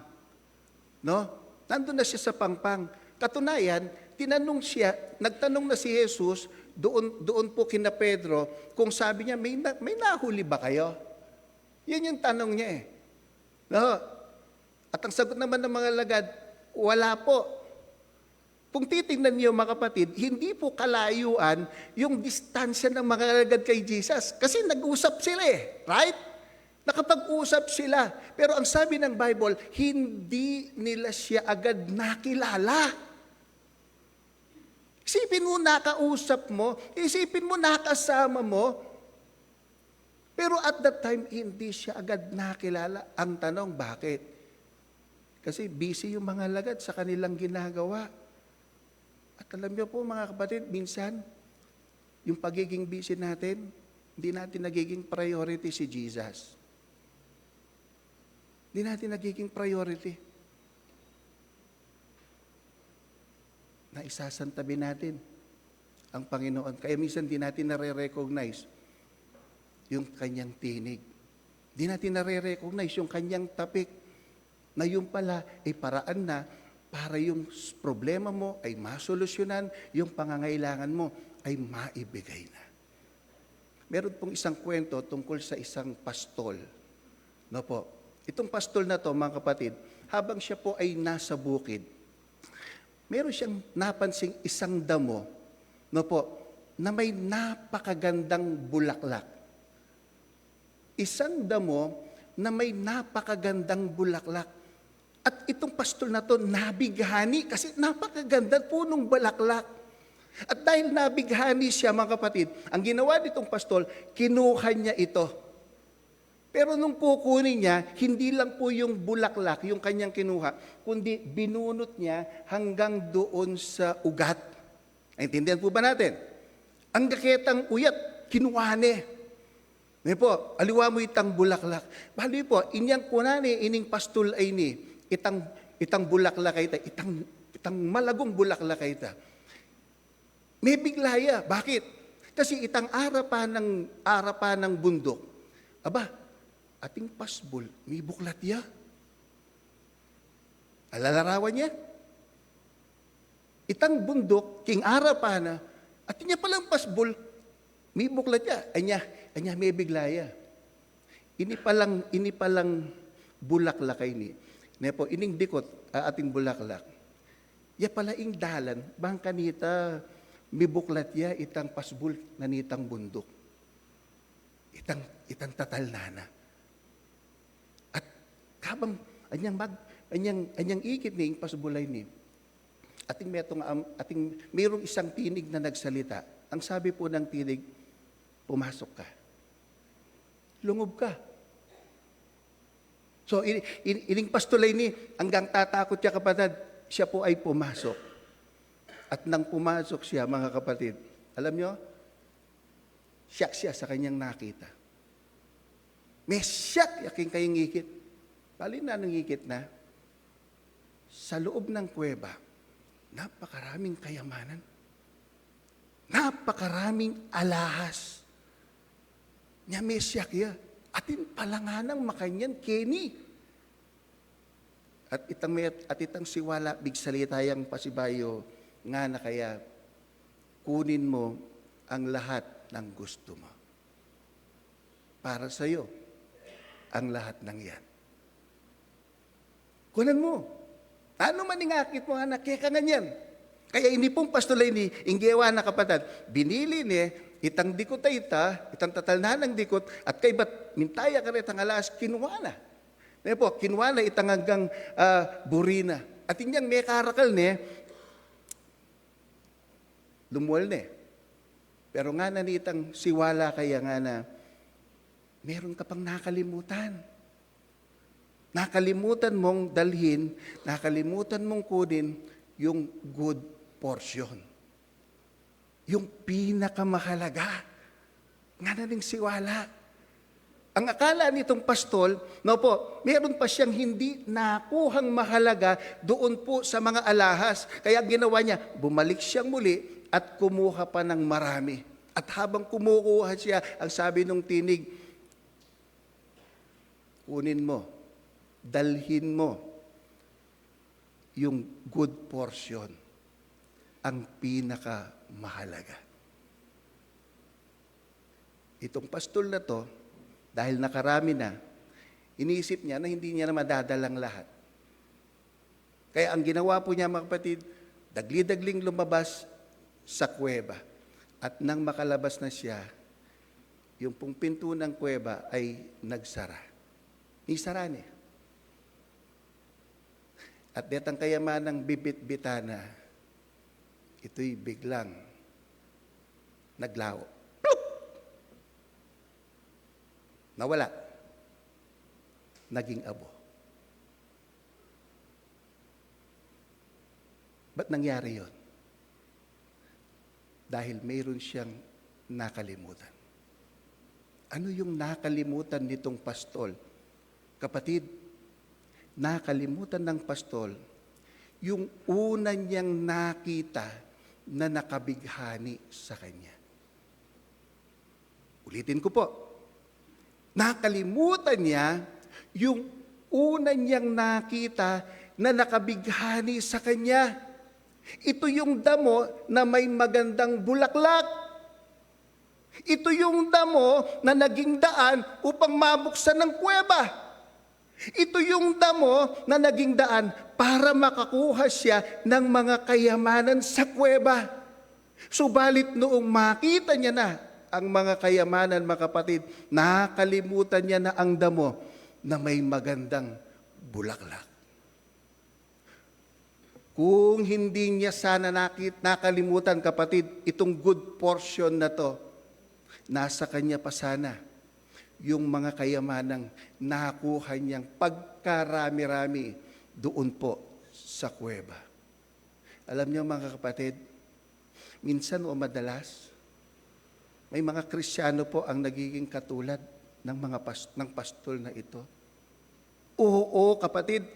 No? Nandun na siya sa pangpang. Katunayan, nagtanong na si Jesus, doon po kina Pedro, kung sabi niya, may nahuli ba kayo? Yan yung tanong niya eh. No? At ang sagot naman ng mga lagad, wala po. Kung titingnan niyo mga kapatid, hindi po kalayuan yung distansya ng mga lagad kay Jesus. Kasi nag-usap sila eh. Right? Nakapag-usap sila. Pero ang sabi ng Bible, hindi nila siya agad nakilala. Isipin mo, nakausap mo. Isipin mo, nakasama mo. Pero at that time, hindi siya agad nakilala. Ang tanong, bakit? Kasi busy yung mga lagad sa kanilang ginagawa. At alam niyo po mga kapatid, minsan, yung pagiging busy natin, Hindi natin nagiging priority si Jesus. Hindi natin nagiging priority. Na isasantabi natin ang Panginoon. Kaya minsan di natin nare-recognize yung kanyang tinig. Di natin nare-recognize yung kanyang tapik na yung pala ay paraan na para yung problema mo ay masolusyonan, yung pangangailangan mo ay maibigay na. Meron pong isang kwento tungkol sa isang pastol. No po. Itong pastol na to, mga kapatid, habang siya po ay nasa bukid, meron siyang napansing isang damo, no po, na may napakagandang bulaklak. Isang damo na may napakagandang bulaklak. At itong pastol na to nabighani kasi napakaganda po nung bulaklak. At dahil nabighani siya, mga kapatid, ang ginawa nitong pastol, kinuha niya ito. Pero nung kukunin niya, hindi lang po yung bulaklak, yung kanyang kinuha, kundi binunot niya hanggang doon sa ugat. Naintindihan po ba natin? Ang gaketang uyat, kinuha niya. Ngayon po, aliwa mo itang bulaklak. Bali po, inyang kunani, ining pastol ay ni, itang bulaklak ay itang malagong bulaklak ay ita. May biglaya. Bakit? Kasi itang arapan ng bundok. Aba, ating pasbol, may buklat ya. Alalarawan niya. Itang bundok, king arapana, at niya palang pasbol, may buklat ya. Anya may biglaya. Ini palang bulaklak ay ni. Nepo, ining dikot, ating bulaklak. Ya pala ing dalan, bang kanita, may buklat ya, itang pasbol, nanitang bundok. Itang tatal nana. Habang anyang ikit ni pasbulay ni. Mayroong isang tinig na nagsalita. Ang sabi po ng tinig, pumasok ka. Lungob ka. So, ining pastulay ni, hanggang tatakot siya kapatid, siya po ay pumasok. At nang pumasok siya, mga kapatid, alam nyo, siyak siya sa kanyang nakita. May siyak yaking kayong ikit. Palin na nangikit na, sa loob ng kuweba, napakaraming kayamanan. Napakaraming alahas. Nya mesyak ya, atin palanganang makanyan keni. At itang siwala, bigsalita yang pasibayo, nga na kaya, kunin mo ang lahat ng gusto mo. Para sa'yo, ang lahat ng yan. Kunan mo. Ano man ingakit mo, anak, kaya ka ganyan. Kaya ini pong pastolay ni, inggewa na kapatid, binili ni, itang dikot ay itang tatal na ng dikot, at kay ba't mintaya ka rin ang alas, kinuha na. Ngayon po, kinuha na itang hanggang burina. At inyang may karakal ni, lumuwal ni. Pero nga na itang siwala kaya nga na, meron ka pang nakalimutan. Nakalimutan mong dalhin, nakalimutan mong kunin yung good portion. Yung pinakamahalaga. Nga na rin siwala. Ang akala nitong pastol, no po, meron pa siyang hindi nakuhang mahalaga doon po sa mga alahas. Kaya ginawa niya, bumalik siyang muli at kumuha pa ng marami. At habang kumukuha siya, ang sabi ng tinig, kunin mo, dalhin mo yung good portion, ang pinakamahalaga. Itong pastol na to, dahil nakarami na, iniisip niya na hindi niya na madadalang lahat. Kaya ang ginawa po niya, mga kapatid, dagli-dagling lumabas sa kuweba. At nang makalabas na siya, yung pong pinto ng kuweba ay nagsara. Isara niya. At detang kayamanang bibit-bitana, ito'y biglang naglaho. Plup! Nawala. Naging abo. Ba't nangyari yon? Dahil mayroon siyang nakalimutan. Ano yung nakalimutan nitong pastol? Kapatid, nakalimutan ng pastol yung una niyang nakita na nakabighani sa kanya. Ulitin ko po. Nakalimutan niya yung una niyang nakita na nakabighani sa kanya. Ito yung damo na may magandang bulaklak. Ito yung damo na naging daan upang mabuksan ng kuweba. Ito yung damo na naging daan para makakuha siya ng mga kayamanan sa kuweba. Subalit noong makita niya na ang mga kayamanan, mga kapatid, nakalimutan niya na ang damo na may magandang bulaklak. Kung hindi niya sana nakalimutan, kapatid, itong good portion na to, nasa kanya pa sana yung mga kayamanang nakuha niyang pagkarami-rami doon po sa kuweba. Alam niyo mga kapatid, minsan o madalas, may mga Kristiyano po ang nagiging katulad ng ng pastol na ito. Oo, kapatid,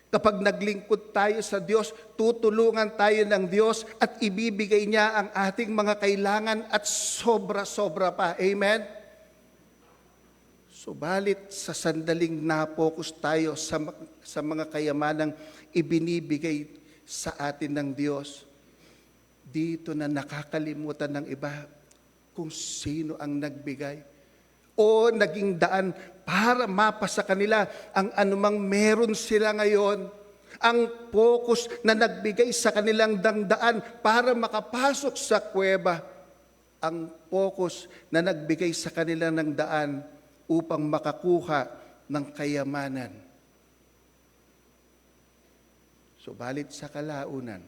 kapag naglingkod tayo sa Diyos, tutulungan tayo ng Diyos at ibibigay niya ang ating mga kailangan at sobra-sobra pa. Amen? Subalit sa sandaling na-focus tayo sa mga kayamanang ibinibigay sa atin ng Diyos, dito na nakakalimutan ng iba kung sino ang nagbigay o naging daan para mapasa kanila ang anumang meron sila ngayon. Ang focus na nagbigay sa kanilang dangdaan para makapasok sa kuweba. Ang focus na nagbigay sa kanilang ng daan upang makakuha ng kayamanan. Subalit sa kalaunan,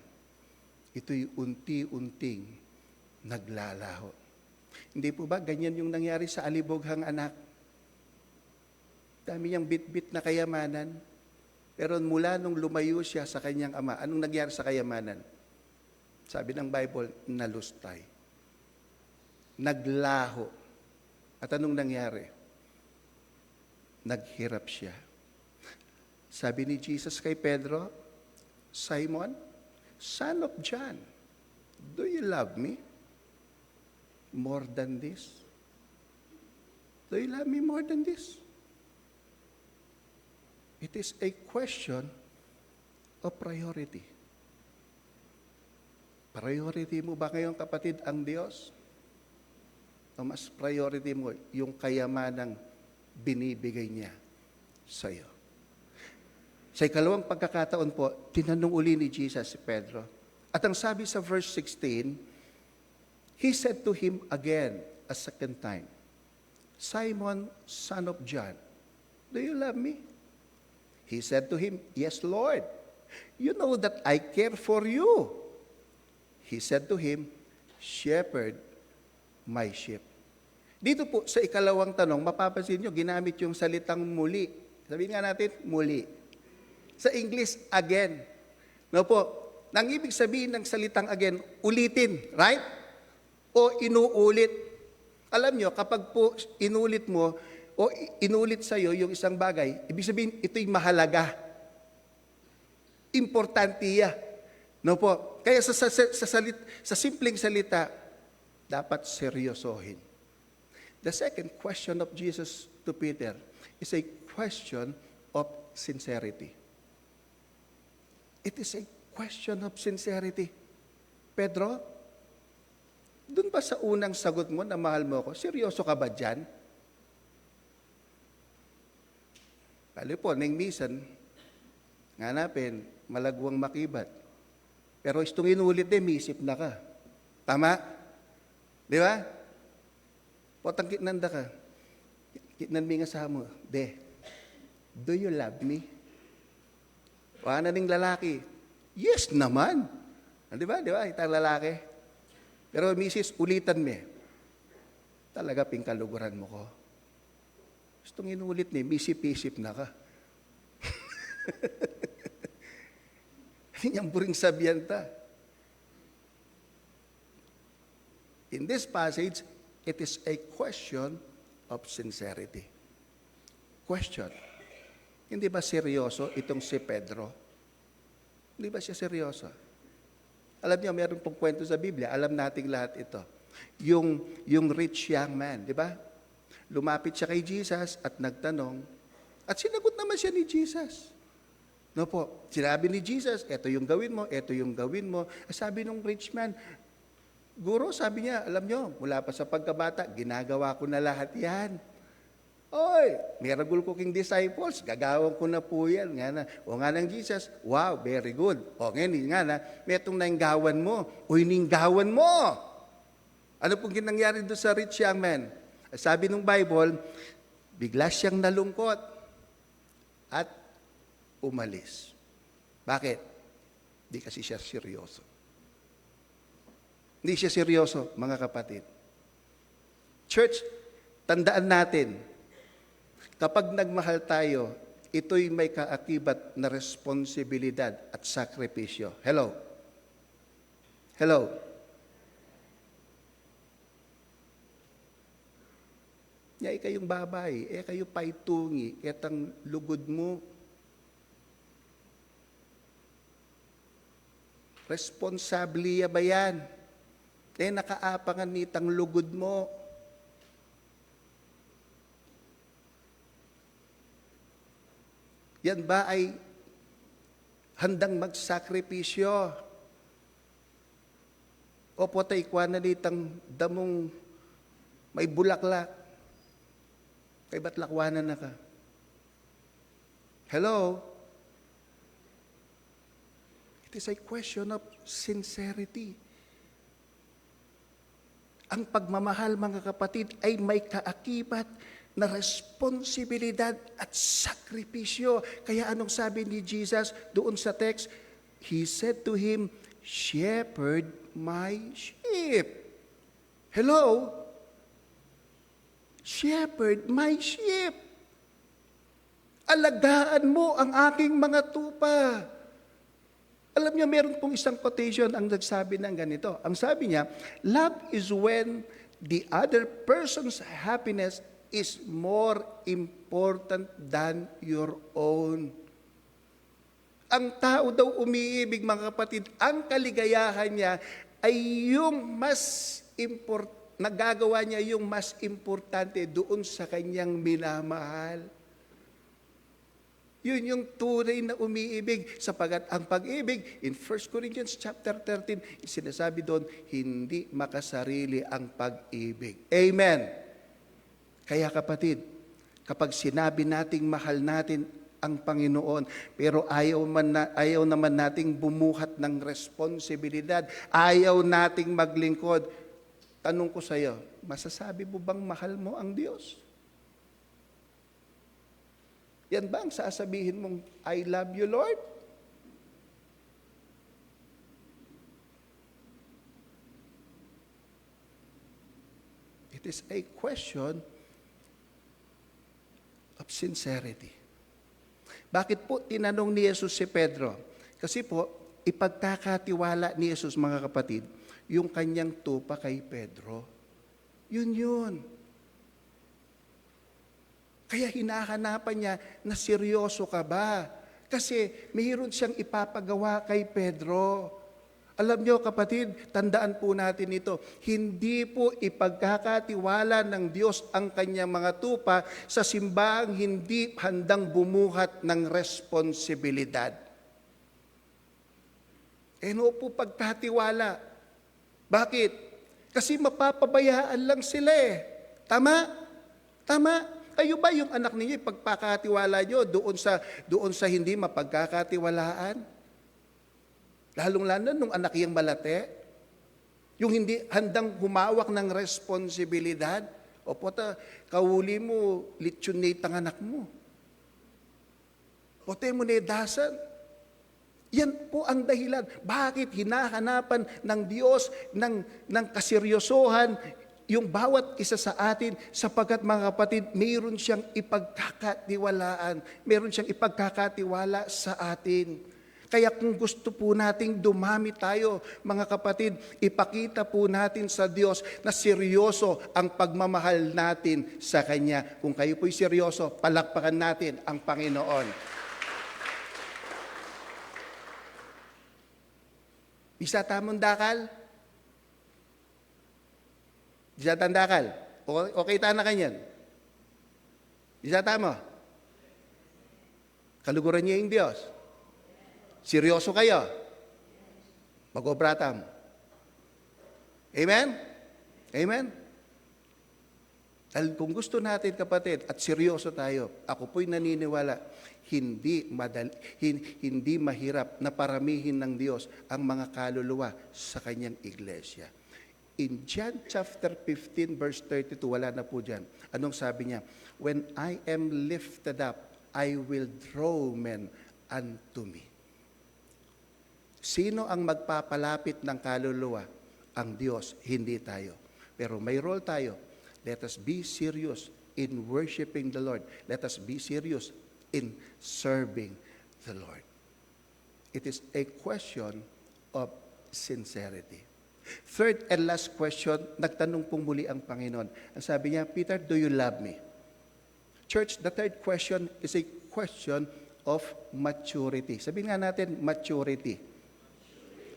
ito'y unti-unting naglalaho. Hindi po ba ganyan yung nangyari sa alibughang anak? Dami niyang bit-bit na kayamanan, pero mula nung lumayo siya sa kanyang ama, anong nangyari sa kayamanan? Sabi ng Bible, nalustay. Naglaho. At anong nangyari? Naghirap siya. Sabi ni Jesus kay Pedro, Simon, son of John, do you love me more than this? Do you love me more than this? It is a question of priority. Priority mo ba ngayon, kapatid, ang Diyos? O mas priority mo yung kayamanang binibigay niya sa iyo? Sa ikalawang pagkakataon po, tinanong uli ni Jesus si Pedro. At ang sabi sa verse 16, He said to him again a second time, Simon, son of John, do you love me? He said to him, Yes, Lord. You know that I care for you. He said to him, Shepherd my sheep. Dito po sa ikalawang tanong, mapapansin nyo, ginamit yung salitang muli. Sabihin nga natin, muli. Sa English, again. No po, nang ibig sabihin ng salitang again, ulitin, right? O inuulit. Alam nyo, kapag po inulit mo, o inulit sa'yo yung isang bagay, ibig sabihin, ito'y mahalaga. Importantiya. No po, kaya sa simpleng salita, dapat seryosohin. The second question of Jesus to Peter is a question of sincerity. It is a question of sincerity. Pedro, dun ba sa unang sagot mo na mahal mo ako, seryoso ka ba dyan? Bali po, nang minsan, nganapin, malagwang makibat. Pero itong inulit may isip na ka. Tama? Di ba? Potang kitnanda ka. Kitnan mi nga sa mo. Do you love me? Wala ning lalaki. Yes naman. Di ba? Di ba? Itang lalaki. Pero misis, ulitan mi. Talaga pingkaluguran mo ko. Itong inulit ni, misip-isip na ka. Yung buring sabihan ta. In this passage, it is a question of sincerity. Question. Hindi ba seryoso itong si Pedro? Hindi ba siya seryoso? Alam niyo, meron pong kwento sa Biblia, alam nating lahat ito. Yung rich young man, di ba? Lumapit siya kay Jesus at nagtanong, at sinagot naman siya ni Jesus. No po, sinabi ni Jesus, eto yung gawin mo, eto yung gawin mo. Sabi nung rich man, Guro, sabi niya, alam niyo, mula pa sa pagkabata, ginagawa ko na lahat yan. Oy, miracle cooking disciples, gagawin ko na po yan. Nga na. O nga ng Jesus, wow, very good. O ngayon, nga na, may itong nainggawan mo. O ininggawan mo. Ano pong ginangyari doon sa rich young man? Sabi ng Bible, bigla siyang nalungkot at umalis. Bakit? Hindi kasi siya seryoso. Hindi siya seryoso, mga kapatid. Church, tandaan natin, kapag nagmahal tayo, ito'y may kaakibat na responsibilidad at sakripisyo. Hello? Hello? Nga kayong babae, kayo paitungi, etang lugod mo. Responsable ba yan? Nakaapangan nitang lugod mo. Yan ba ay handang magsakripisyo? O potay kwa na nitang damong may bulaklak? Kay ba't lakwanan na ka? Hello? It is a question of sincerity. Ang pagmamahal, mga kapatid, ay may kaakibat na responsibilidad at sakripisyo. Kaya anong sabi ni Jesus doon sa text? He said to him, "Shepherd my sheep." Hello? Shepherd my sheep. Alagaan mo ang aking mga tupa. Alam niyo, meron pong isang quotation ang nagsabi ng ganito. Ang sabi niya, love is when the other person's happiness is more important than your own. Ang tao daw umiibig, mga kapatid, ang kaligayahan niya ay yung nagagawa niya yung mas importante doon sa kanyang minamahal. Yun yung tunay na umiibig, sapagat ang pag-ibig, in 1 Corinthians chapter 13, sinasabi doon, hindi makasarili ang pag-ibig. Amen. Kaya kapatid, kapag sinabi nating mahal natin ang Panginoon, pero ayaw naman nating bumuhat ng responsibilidad, ayaw nating maglingkod, tanong ko sa iyo, masasabi mo bang mahal mo ang Diyos? Yan ba ang sasabihin mong, I love you, Lord? It is a question of sincerity. Bakit po tinanong ni Jesus si Pedro? Kasi po, ipagkakatiwala ni Jesus, mga kapatid, yung kanyang tupa kay Pedro. Yun. Kaya hinahanapan niya na seryoso ka ba? Kasi mayroon siyang ipapagawa kay Pedro. Alam niyo kapatid, tandaan po natin ito, hindi po ipagkakatiwala ng Diyos ang kanyang mga tupa sa simbahang hindi handang bumuhat ng responsibilidad. No po pagkatiwala. Bakit? Kasi mapapabayaan lang sila eh. Tama? Tama? Kayo ba yung anak ninyo, ipagkakatiwala nyo doon sa hindi mapagkakatiwalaan? Lalong-lalo nung anak yung malate, yung hindi handang humawak ng responsibilidad, o pota, kawuli mo, litsyon na itang anak mo. Pote mo na dasan. Yan po ang dahilan. Bakit hinahanapan ng Diyos ng kaseryosohan yung bawat isa sa atin, sapagkat mga kapatid, mayroon siyang ipagkakatiwalaan, mayroon siyang ipagkakatiwala sa atin. Kaya kung gusto po nating dumami tayo, mga kapatid, ipakita po natin sa Diyos na seryoso ang pagmamahal natin sa Kanya. Kung kayo po'y seryoso, palakpakan natin ang Panginoon. Isa tamong dakal? Isa tandakal? Okay na kanyan? Isa tamo? Kaluguran niya yung Diyos. Seryoso kayo. Mag-obratam. Amen? Amen? Dahil kung gusto natin, kapatid, at seryoso tayo, ako po'y naniniwala, hindi mahirap na paramihin ng Diyos ang mga kaluluwa sa kanyang iglesia. In John chapter 15, verse 32, wala na po dyan. Anong sabi niya? When I am lifted up, I will draw men unto me. Sino ang magpapalapit ng kaluluwa? Ang Diyos, hindi tayo. Pero may role tayo. Let us be serious in worshiping the Lord. Let us be serious in serving the Lord. It is a question of sincerity. Third and last question, nagtanong pong muli ang Panginoon. Ang sabi niya, Peter, do you love me? Church, the third question is a question of maturity. Sabihin nga natin, maturity.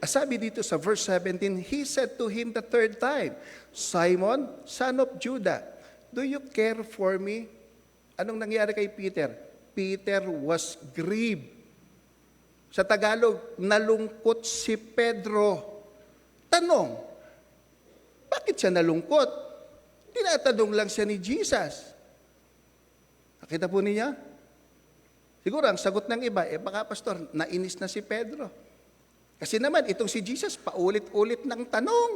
Sabi dito sa verse 17, He said to him the third time, Simon, son of Judah, do you care for me? Anong nangyari kay Peter? Peter was grieved. Sa Tagalog, nalungkot si Pedro. Tanong, bakit siya nalungkot? Tinatanong lang siya ni Jesus. Nakita po niya? Siguro ang sagot ng iba, baka pastor, nainis na si Pedro. Kasi naman, itong si Jesus, paulit-ulit ng tanong.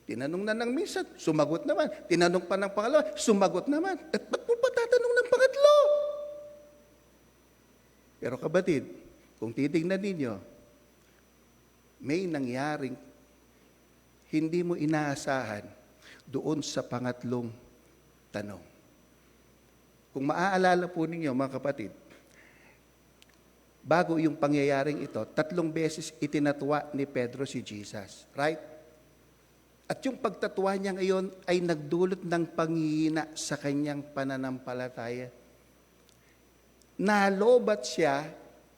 Tinanong na ng minsan, sumagot naman. Tinanong pa ng pangalawa, sumagot naman. At ba't mo pa tatanong ng pangatlo? Pero kapatid, kung titignan ninyo, may nangyaring hindi mo inaasahan doon sa pangatlong tanong. Kung maaalala po ninyo, mga kapatid, bago yung pangyayaring ito, 3 beses itinatwa ni Pedro si Jesus. Right? At yung pagtatwa niya ngayon ay nagdulot ng panghihina sa kanyang pananampalataya. Nalobat siya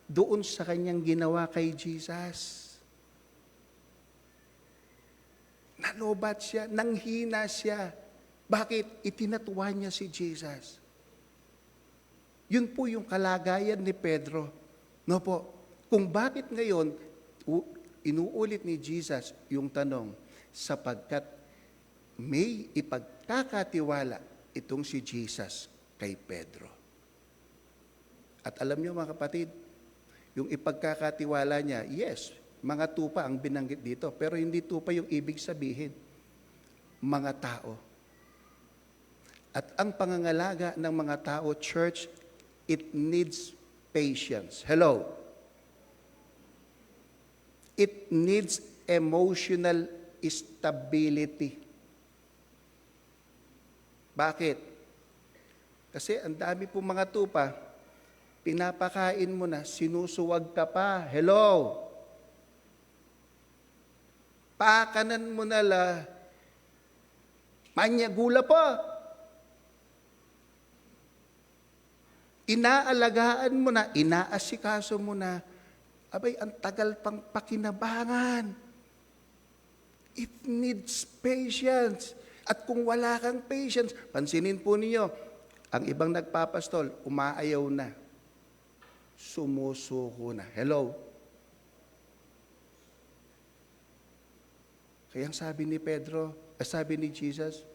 doon sa kanyang ginawa kay Jesus. Nalobat siya, nanghina siya. Bakit? Itinatwa niya si Jesus. Yun po yung kalagayan ni Pedro. No po, kung bakit ngayon inuulit ni Jesus yung tanong, sapagkat may ipagkakatiwala itong si Jesus kay Pedro. At alam niyo mga kapatid, yung ipagkakatiwala niya, yes, mga tupa ang binanggit dito, pero hindi tupa yung ibig sabihin. Mga tao. At ang pangangalaga ng mga tao, church, it needs patience. Hello. It needs emotional stability. Bakit? Kasi ang dami po mga tupa, pinapakain mo na, sinusuwag ka pa. Hello. Pakanan mo na la, manyagula pa. Inaalagaan mo na, inaasikaso mo na, abay, ang tagal pang pakinabangan. It needs patience. At kung wala kang patience, pansinin po ninyo, ang ibang nagpapastol, umaayaw na. Sumusuko na. Hello? Kaya ang sabi ni Pedro, sabi ni Jesus,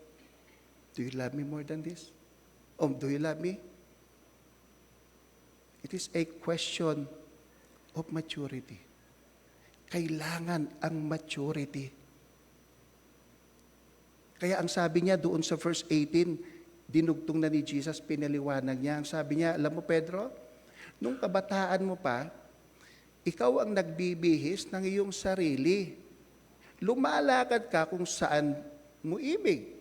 do you love me more than this? Oh, do you love me? It is a question of maturity. Kailangan ang maturity. Kaya ang sabi niya doon sa verse 18, dinugtong na ni Jesus, pinaliwanag niya. Ang sabi niya, alam mo Pedro, nung kabataan mo pa, ikaw ang nagbibihis ng iyong sarili. Lumalakad ka kung saan mo ibig.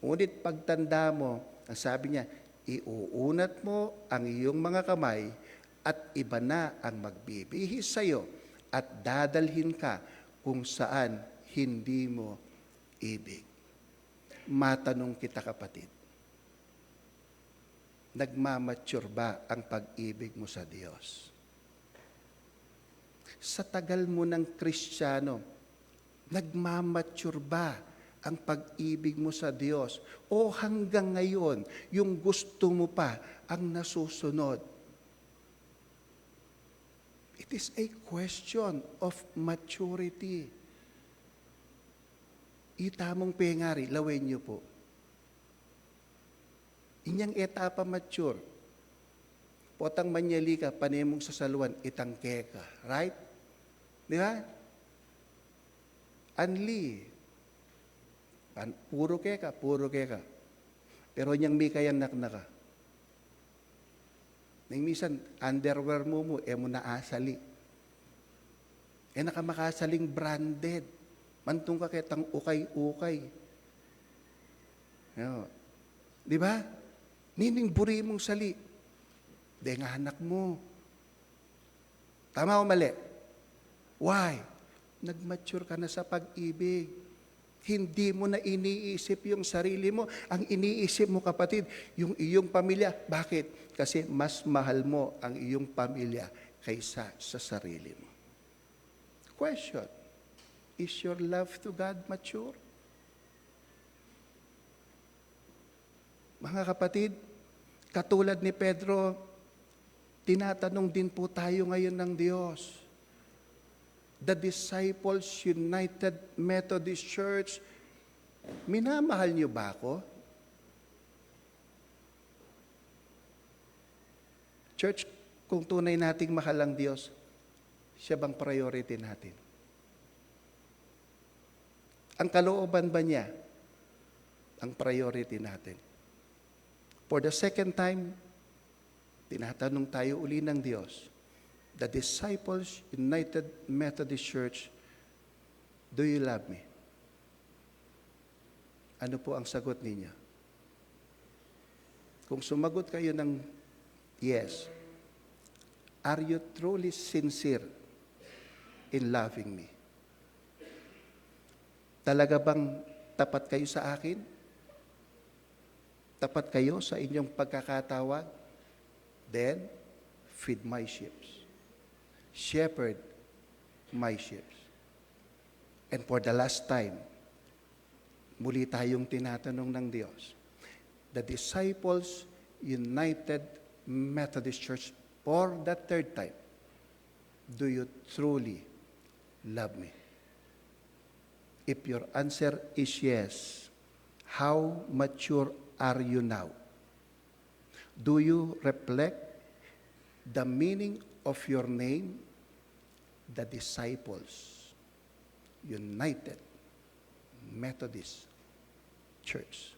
Ngunit pagtanda mo, ang sabi niya, iuunat mo ang iyong mga kamay at iba na ang magbibihis sa iyo at dadalhin ka kung saan hindi mo ibig. Matanong kita, kapatid, nagmamature ba ang pag-ibig mo sa Diyos? Sa tagal mo ng Kristiyano, nagmamature ba ang pag-ibig mo sa Diyos? O hanggang ngayon, yung gusto mo pa ang nasusunod? It is a question of maturity. Itamong pengari, lawin niyo po. Inyang etapa mature. Potang manyali ka, panemong sasaluan, itangke ka. Right? Di ba? Anli. Puro keka. Pero niyang may kayanak na ka. Nang minsan, underwear mo naasali. Nakamakasaling branded. Mantong ka ketang ukay-ukay. Di ba? Nining buri mong sali. Deng anak mo. Tama o mali? Why? Nag-mature ka na sa pag-ibig. Hindi mo na iniisip yung sarili mo. Ang iniisip mo, kapatid, yung iyong pamilya. Bakit? Kasi mas mahal mo ang iyong pamilya kaysa sa sarili mo. Question. Is your love to God mature? Mga kapatid, katulad ni Pedro, tinatanong din po tayo ngayon ng Diyos. The Disciples United Methodist Church, minamahal niyo ba ako? Church, kung tunay nating mahal ang Diyos, siya bang priority natin? Ang kalooban ba niya ang priority natin? For the second time, tinatanong tayo uli ng Diyos, the Disciples United Methodist Church, do you love me? Ano po ang sagot ninyo? Kung sumagot kayo ng yes, are you truly sincere in loving me? Talaga bang tapat kayo sa akin? Tapat kayo sa inyong pagkakatawag? Then, feed my sheep. Shepherd my sheep. And for the last time, muli tayong tinatanong ng Diyos, the Disciples United Methodist Church, for the third time, do you truly love me? If your answer is yes, how mature are you now? Do you reflect the meaning of your name, the Disciples United Methodist Church?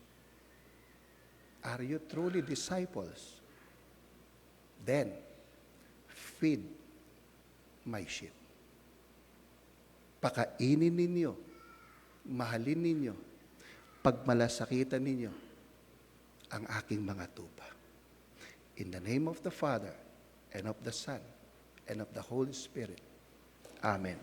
Are you truly disciples? Then, feed my sheep. Pakainin ninyo, mahalin ninyo, pagmalasakitan ninyo ang aking mga tupa. In the name of the Father, and of the Son, and of the Holy Spirit. Amen.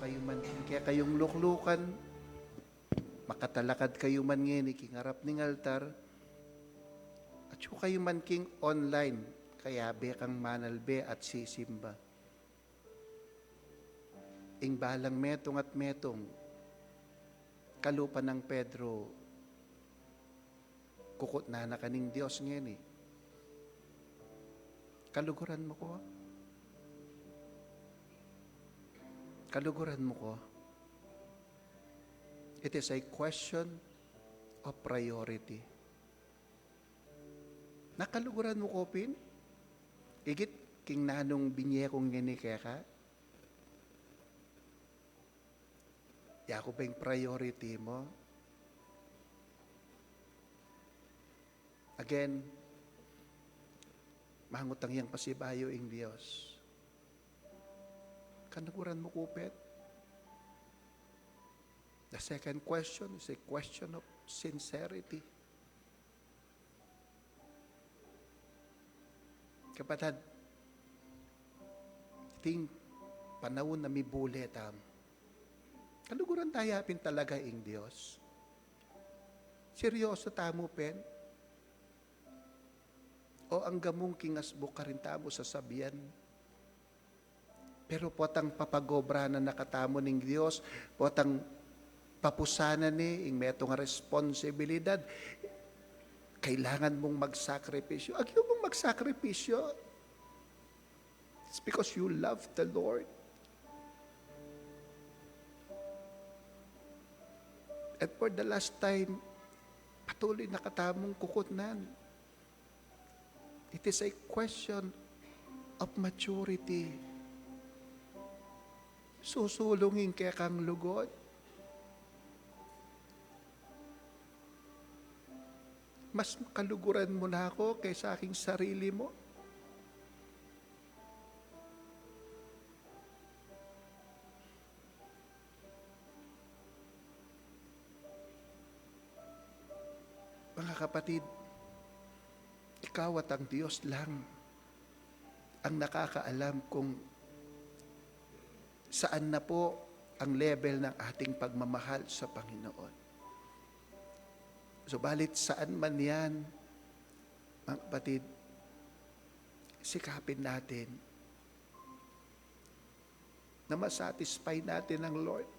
kayo man, kaya kayong luklukan, makatalakad kayo man ngayon, ikingarap ng altar, at yung kayo man king online, kaya be kang manalbe at sisimba. Ing balang metong at metong, kalupa ng Pedro, kukot na kaning Diyos ngayon eh. Kaluguran mo ko. Kaluguran mo ko. It is a question of priority. Nakaluguran mo ko, Pin? Igit king nanong binye kong nginikaya ka? Yako ba yung priority mo? Again, mahangutang yang pasibayo ing Diyos. Kanaguran mo kupet. The second question is a question of sincerity. Kapatid, ting panahon na may buletam. Kaluguran tayapin talaga ing Diyos. Seryoso tamo, pen? O ang gamong kingasbuk ka rin tamo sa sabihan. Pero potang papagobra na nakatamo ng Diyos, potang papusanan ni, ing meto nga responsibilidad, kailangan mong magsakripisyo. Agyo mong magsakripisyo. It's because you love the Lord. At for the last time, patuloy nakatamong kukutnan. It is a question of maturity. Susulungin kaya kang lugod. Mas kaluguran mo na ako kaysa aking sarili mo. Mga kapatid, ikaw at ang Diyos lang ang nakakaalam kung saan na po ang level ng ating pagmamahal sa Panginoon. Subalit saan man yan, mga kapatid, sikapin natin na masatisfy natin ang Lord.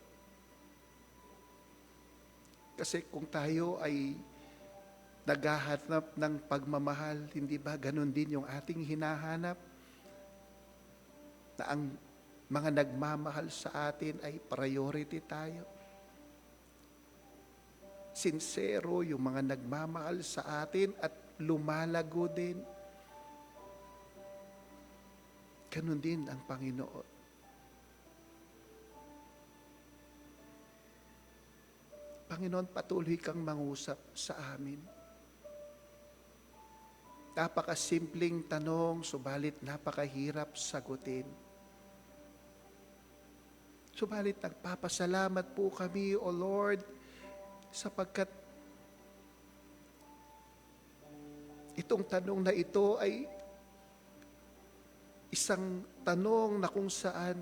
Kasi kung tayo ay naghahanap ng pagmamahal, hindi ba ganun din yung ating hinahanap? Na ang mga nagmamahal sa atin ay priority tayo. Sincero yung mga nagmamahal sa atin at lumalago din. Ganun din ang Panginoon. Panginoon, patuloy kang mangusap sa amin. Napakasimpleng tanong, subalit napakahirap sagutin. Subalit nagpapasalamat po kami, O Lord, sapagkat itong tanong na ito ay isang tanong na kung saan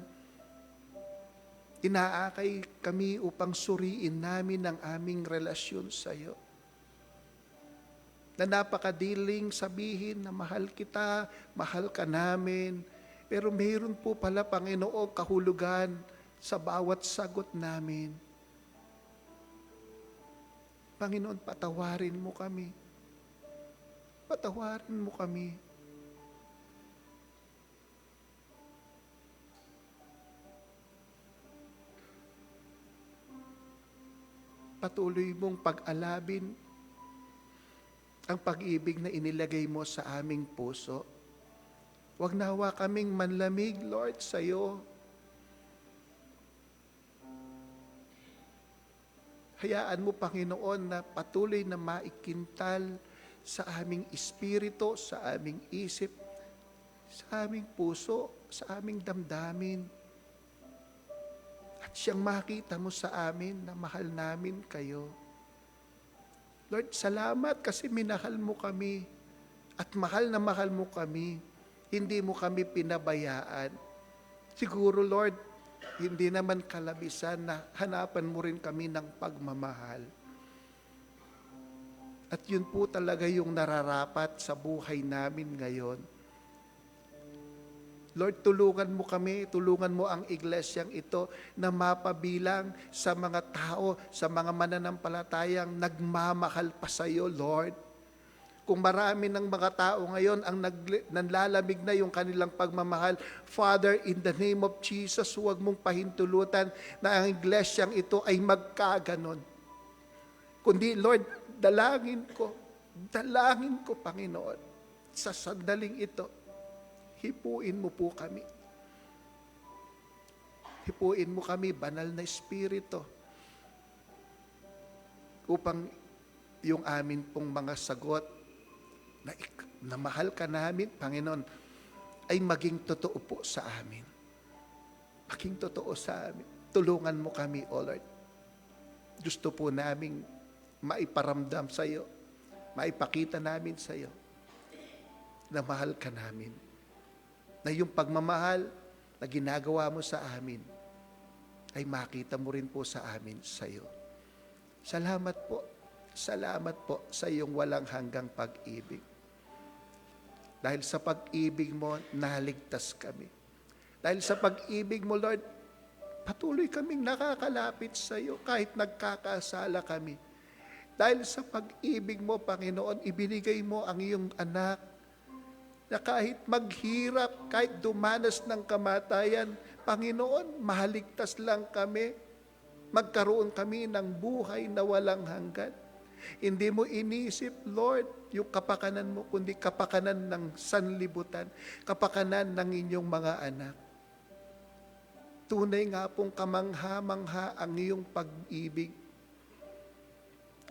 inaakay kami upang suriin namin ang aming relasyon sa iyo. Na napakadiling sabihin na mahal kita, mahal ka namin, pero mayroon po pala, Panginoon, kahulugan sa bawat sagot namin. Panginoon, patawarin mo kami. Patawarin mo kami. Patuloy mong pag-alabin ang pag-ibig na inilagay mo sa aming puso. Huwag nawa kaming manlamig, Lord, sa iyo. Hayaan mo, Panginoon, na patuloy na maikintal sa aming espiritu, sa aming isip, sa aming puso, sa aming damdamin. At siyang makita mo sa amin na mahal namin kayo. Lord, salamat kasi minahal mo kami at mahal na mahal mo kami. Hindi mo kami pinabayaan. Siguro, Lord, hindi naman kalabisan na hanapan mo rin kami ng pagmamahal. At yun po talaga yung nararapat sa buhay namin ngayon. Lord, tulungan mo kami, tulungan mo ang iglesyang ito na mapabilang sa mga tao, sa mga mananampalatayang nagmamahal pa sa iyo, Lord. Kung marami ng mga tao ngayon ang nanlalamig na yung kanilang pagmamahal, Father, in the name of Jesus, huwag mong pahintulutan na ang iglesyang ito ay magkaganon. Kundi, Lord, dalangin ko, Panginoon, sa sandaling ito, hipuin mo po kami. Hipuin mo kami, banal na Espiritu, upang yung amin pong mga sagot na mahal ka namin, Panginoon, ay maging totoo po sa amin. Maging totoo sa amin. Tulungan mo kami, O Lord. Gusto po naming maiparamdam sa iyo, maipakita namin sa iyo na mahal ka namin. Na yung pagmamahal na ginagawa mo sa amin ay makita mo rin po sa amin sa iyo. Salamat po sa iyong walang hanggang pag-ibig. Dahil sa pag-ibig mo, naligtas kami. Dahil sa pag-ibig mo, Lord, patuloy kaming nakakalapit sa iyo kahit nagkakasala kami. Dahil sa pag-ibig mo, Panginoon, ibinigay mo ang iyong anak na kahit maghirap, kahit dumanas ng kamatayan, Panginoon, mahaligtas lang kami. Magkaroon kami ng buhay na walang hanggan. Hindi mo inisip, Lord, yung kapakanan mo, kundi kapakanan ng sanlibutan, kapakanan ng inyong mga anak. Tunay nga pong kamangha-mangha ang iyong pag-ibig.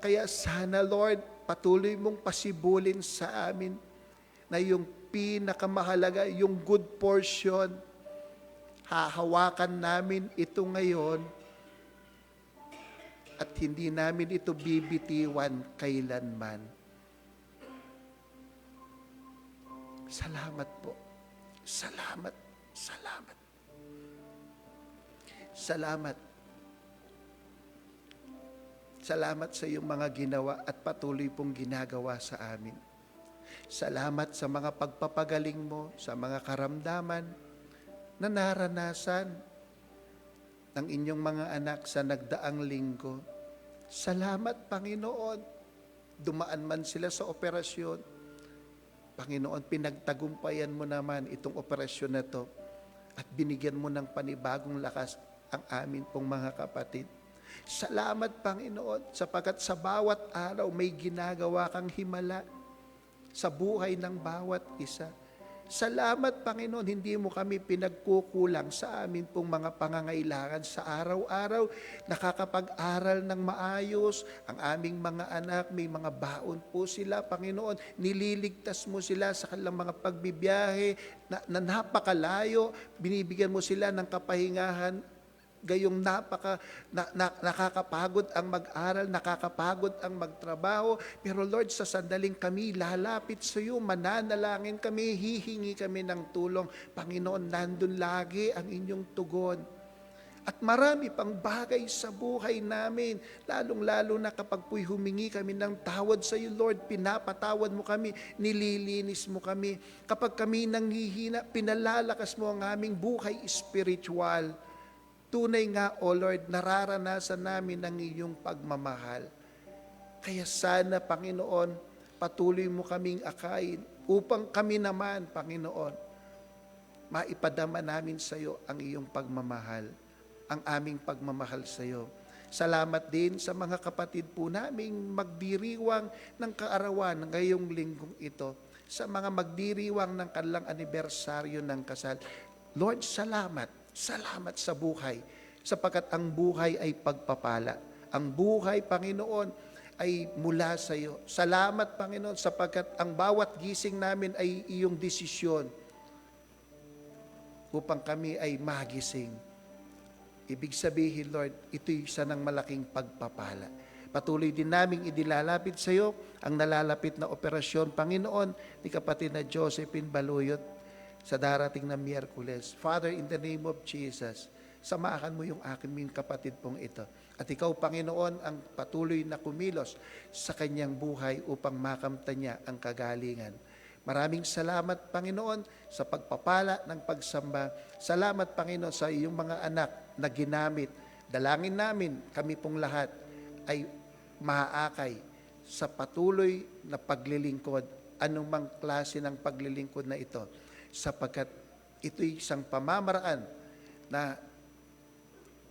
Kaya sana, Lord, patuloy mong pasibulin sa amin na yung pinakamahalaga, yung good portion, hahawakan namin ito ngayon at hindi namin ito bibitiwan kailanman. Salamat po. Salamat. Salamat. Salamat. Salamat sa iyong mga ginawa at patuloy pong ginagawa sa amin. Salamat sa mga pagpapagaling mo, sa mga karamdaman na naranasan ng inyong mga anak sa nagdaang linggo. Salamat, Panginoon. Dumaan man sila sa operasyon. Panginoon, pinagtagumpayan mo naman itong operasyon na to at binigyan mo ng panibagong lakas ang amin pong mga kapatid. Salamat, Panginoon, sapagkat sa bawat araw may ginagawa kang himala sa buhay ng bawat isa. Salamat, Panginoon, hindi mo kami pinagkukulang sa amin pong mga pangangailangan sa araw-araw. Nakakapag-aral ng maayos ang aming mga anak, may mga baon po sila, Panginoon. Nililigtas mo sila sa kanilang mga pagbibiyahe na napakalayo. Binibigyan mo sila ng kapahingahan. Gayong nakakapagod ang mag-aral, nakakapagod ang magtrabaho. Pero Lord, sa sandaling kami lalapit sa iyo, mananalangin kami, hihingi kami ng tulong. Panginoon, nandun lagi ang inyong tugon. At marami pang bagay sa buhay namin, lalong-lalo na kapag po'y humingi kami ng tawad sa iyo, Lord, pinapatawad mo kami, nililinis mo kami. Kapag kami nanghihina, pinalalakas mo ang aming buhay spiritual. Tunay nga, O Lord, nararanasan namin ang iyong pagmamahal. Kaya sana, Panginoon, patuloy mo kaming akayin upang kami naman, Panginoon, maipadama namin sa iyo ang iyong pagmamahal, ang aming pagmamahal sa iyo. Salamat din sa mga kapatid po naming magdiriwang ng kaarawan ngayong linggong ito, sa mga magdiriwang ng kanilang anibersaryo ng kasal. Lord, salamat. Salamat sa buhay, sapagkat ang buhay ay pagpapala. Ang buhay, Panginoon, ay mula sa iyo. Salamat, Panginoon, sapagkat ang bawat gising namin ay iyong desisyon upang kami ay magising. Ibig sabihin, Lord, ito'y isa ng malaking pagpapala. Patuloy din naming idilalapit sa iyo ang nalalapit na operasyon, Panginoon, ni kapatid na Josephine Baluyot sa darating na Miyerkules. Father, in the name of Jesus, samahan mo yung aking kapatid pong ito. At ikaw, Panginoon, ang patuloy na kumilos sa kanyang buhay upang makamtan niya ang kagalingan. Maraming salamat, Panginoon, sa pagpapala ng pagsamba. Salamat, Panginoon, sa iyong mga anak na ginamit. Dalangin namin, kami pong lahat ay maaakay sa patuloy na paglilingkod, anumang klase ng paglilingkod na ito, sapagkat ito'y isang pamamaraan na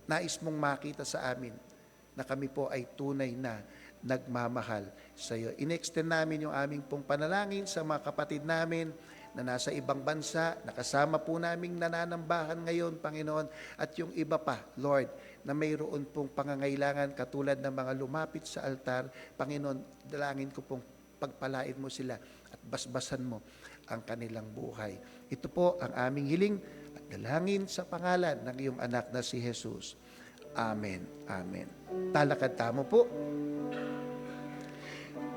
nais mong makita sa amin na kami po ay tunay na nagmamahal sa iyo. In-extend namin yung aming pong panalangin sa mga kapatid namin na nasa ibang bansa, nakasama po naming nananambahan ngayon, Panginoon, at yung iba pa, Lord, na mayroon pong pangangailangan katulad ng mga lumapit sa altar. Panginoon, dalangin ko pong pagpalain mo sila at basbasan mo ang kanilang buhay. Ito po ang aming hiling at dalangin sa pangalan ng iyong anak na si Jesus. Amen. Amen. Talakad tamo po.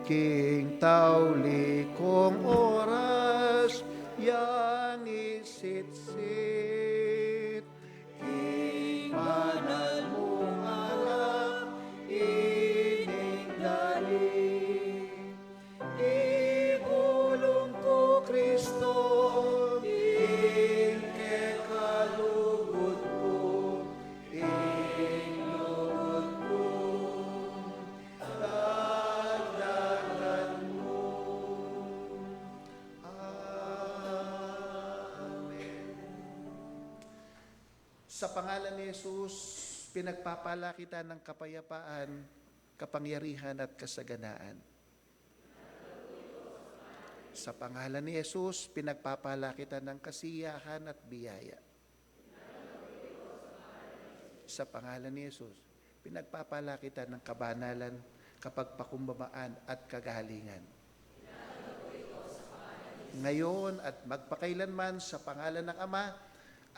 King tauli kong oras, yang isitsit. King banal mong anak, ining dali. Ibulong ko Kristo, ing kekalugod ko, ing lugod ko. Sa pangalan ni Jesus, pinagpapala kita ng kapayapaan, kapangyarihan at kasaganaan. Sa pangalan ni Jesus, pinagpapala kita ng kasiyahan at biyaya. Sa pangalan ni Jesus, pinagpapala kita ng kabanalan, kapagpakumbabaan at kagalingan. Ngayon at magpakailanman sa pangalan ng Ama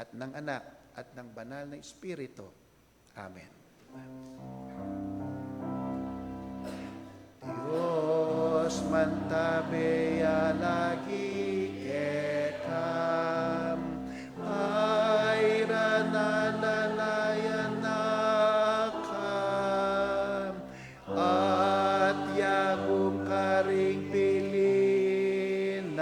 at ng Anak at ng Banal na Espiritu. Amen. Diyos mantabeya lagi kekam, ay ranalalayan nakam, at yagum karing pilinam,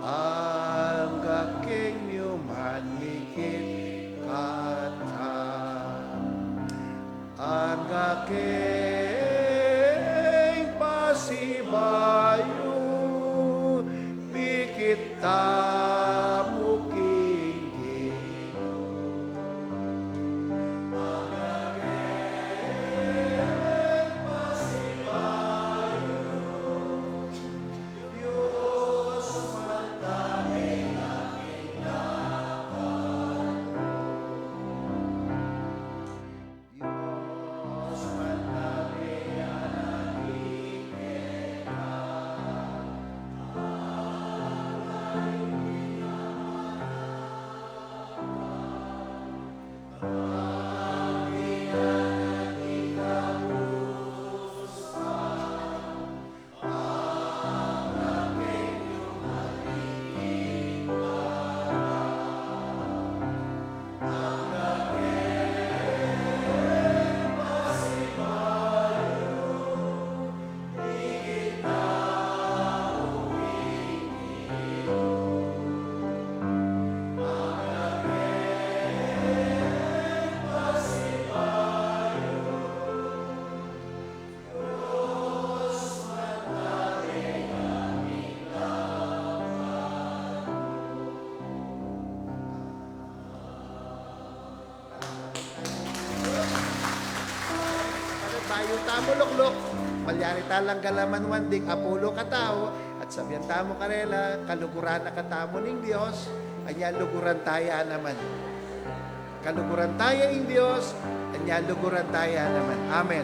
ang gaking nyuman mikit katam, ang gaking pasibayo, pikit tamukingin. Bayo tamo luklok, malyari talang galaman wanding, apulo katao, at sabihan tamo karela, kaluguran na katamo ning Diyos, anya luguran taya naman. Kaluguran taya ing Diyos, anya luguran taya naman. Amen.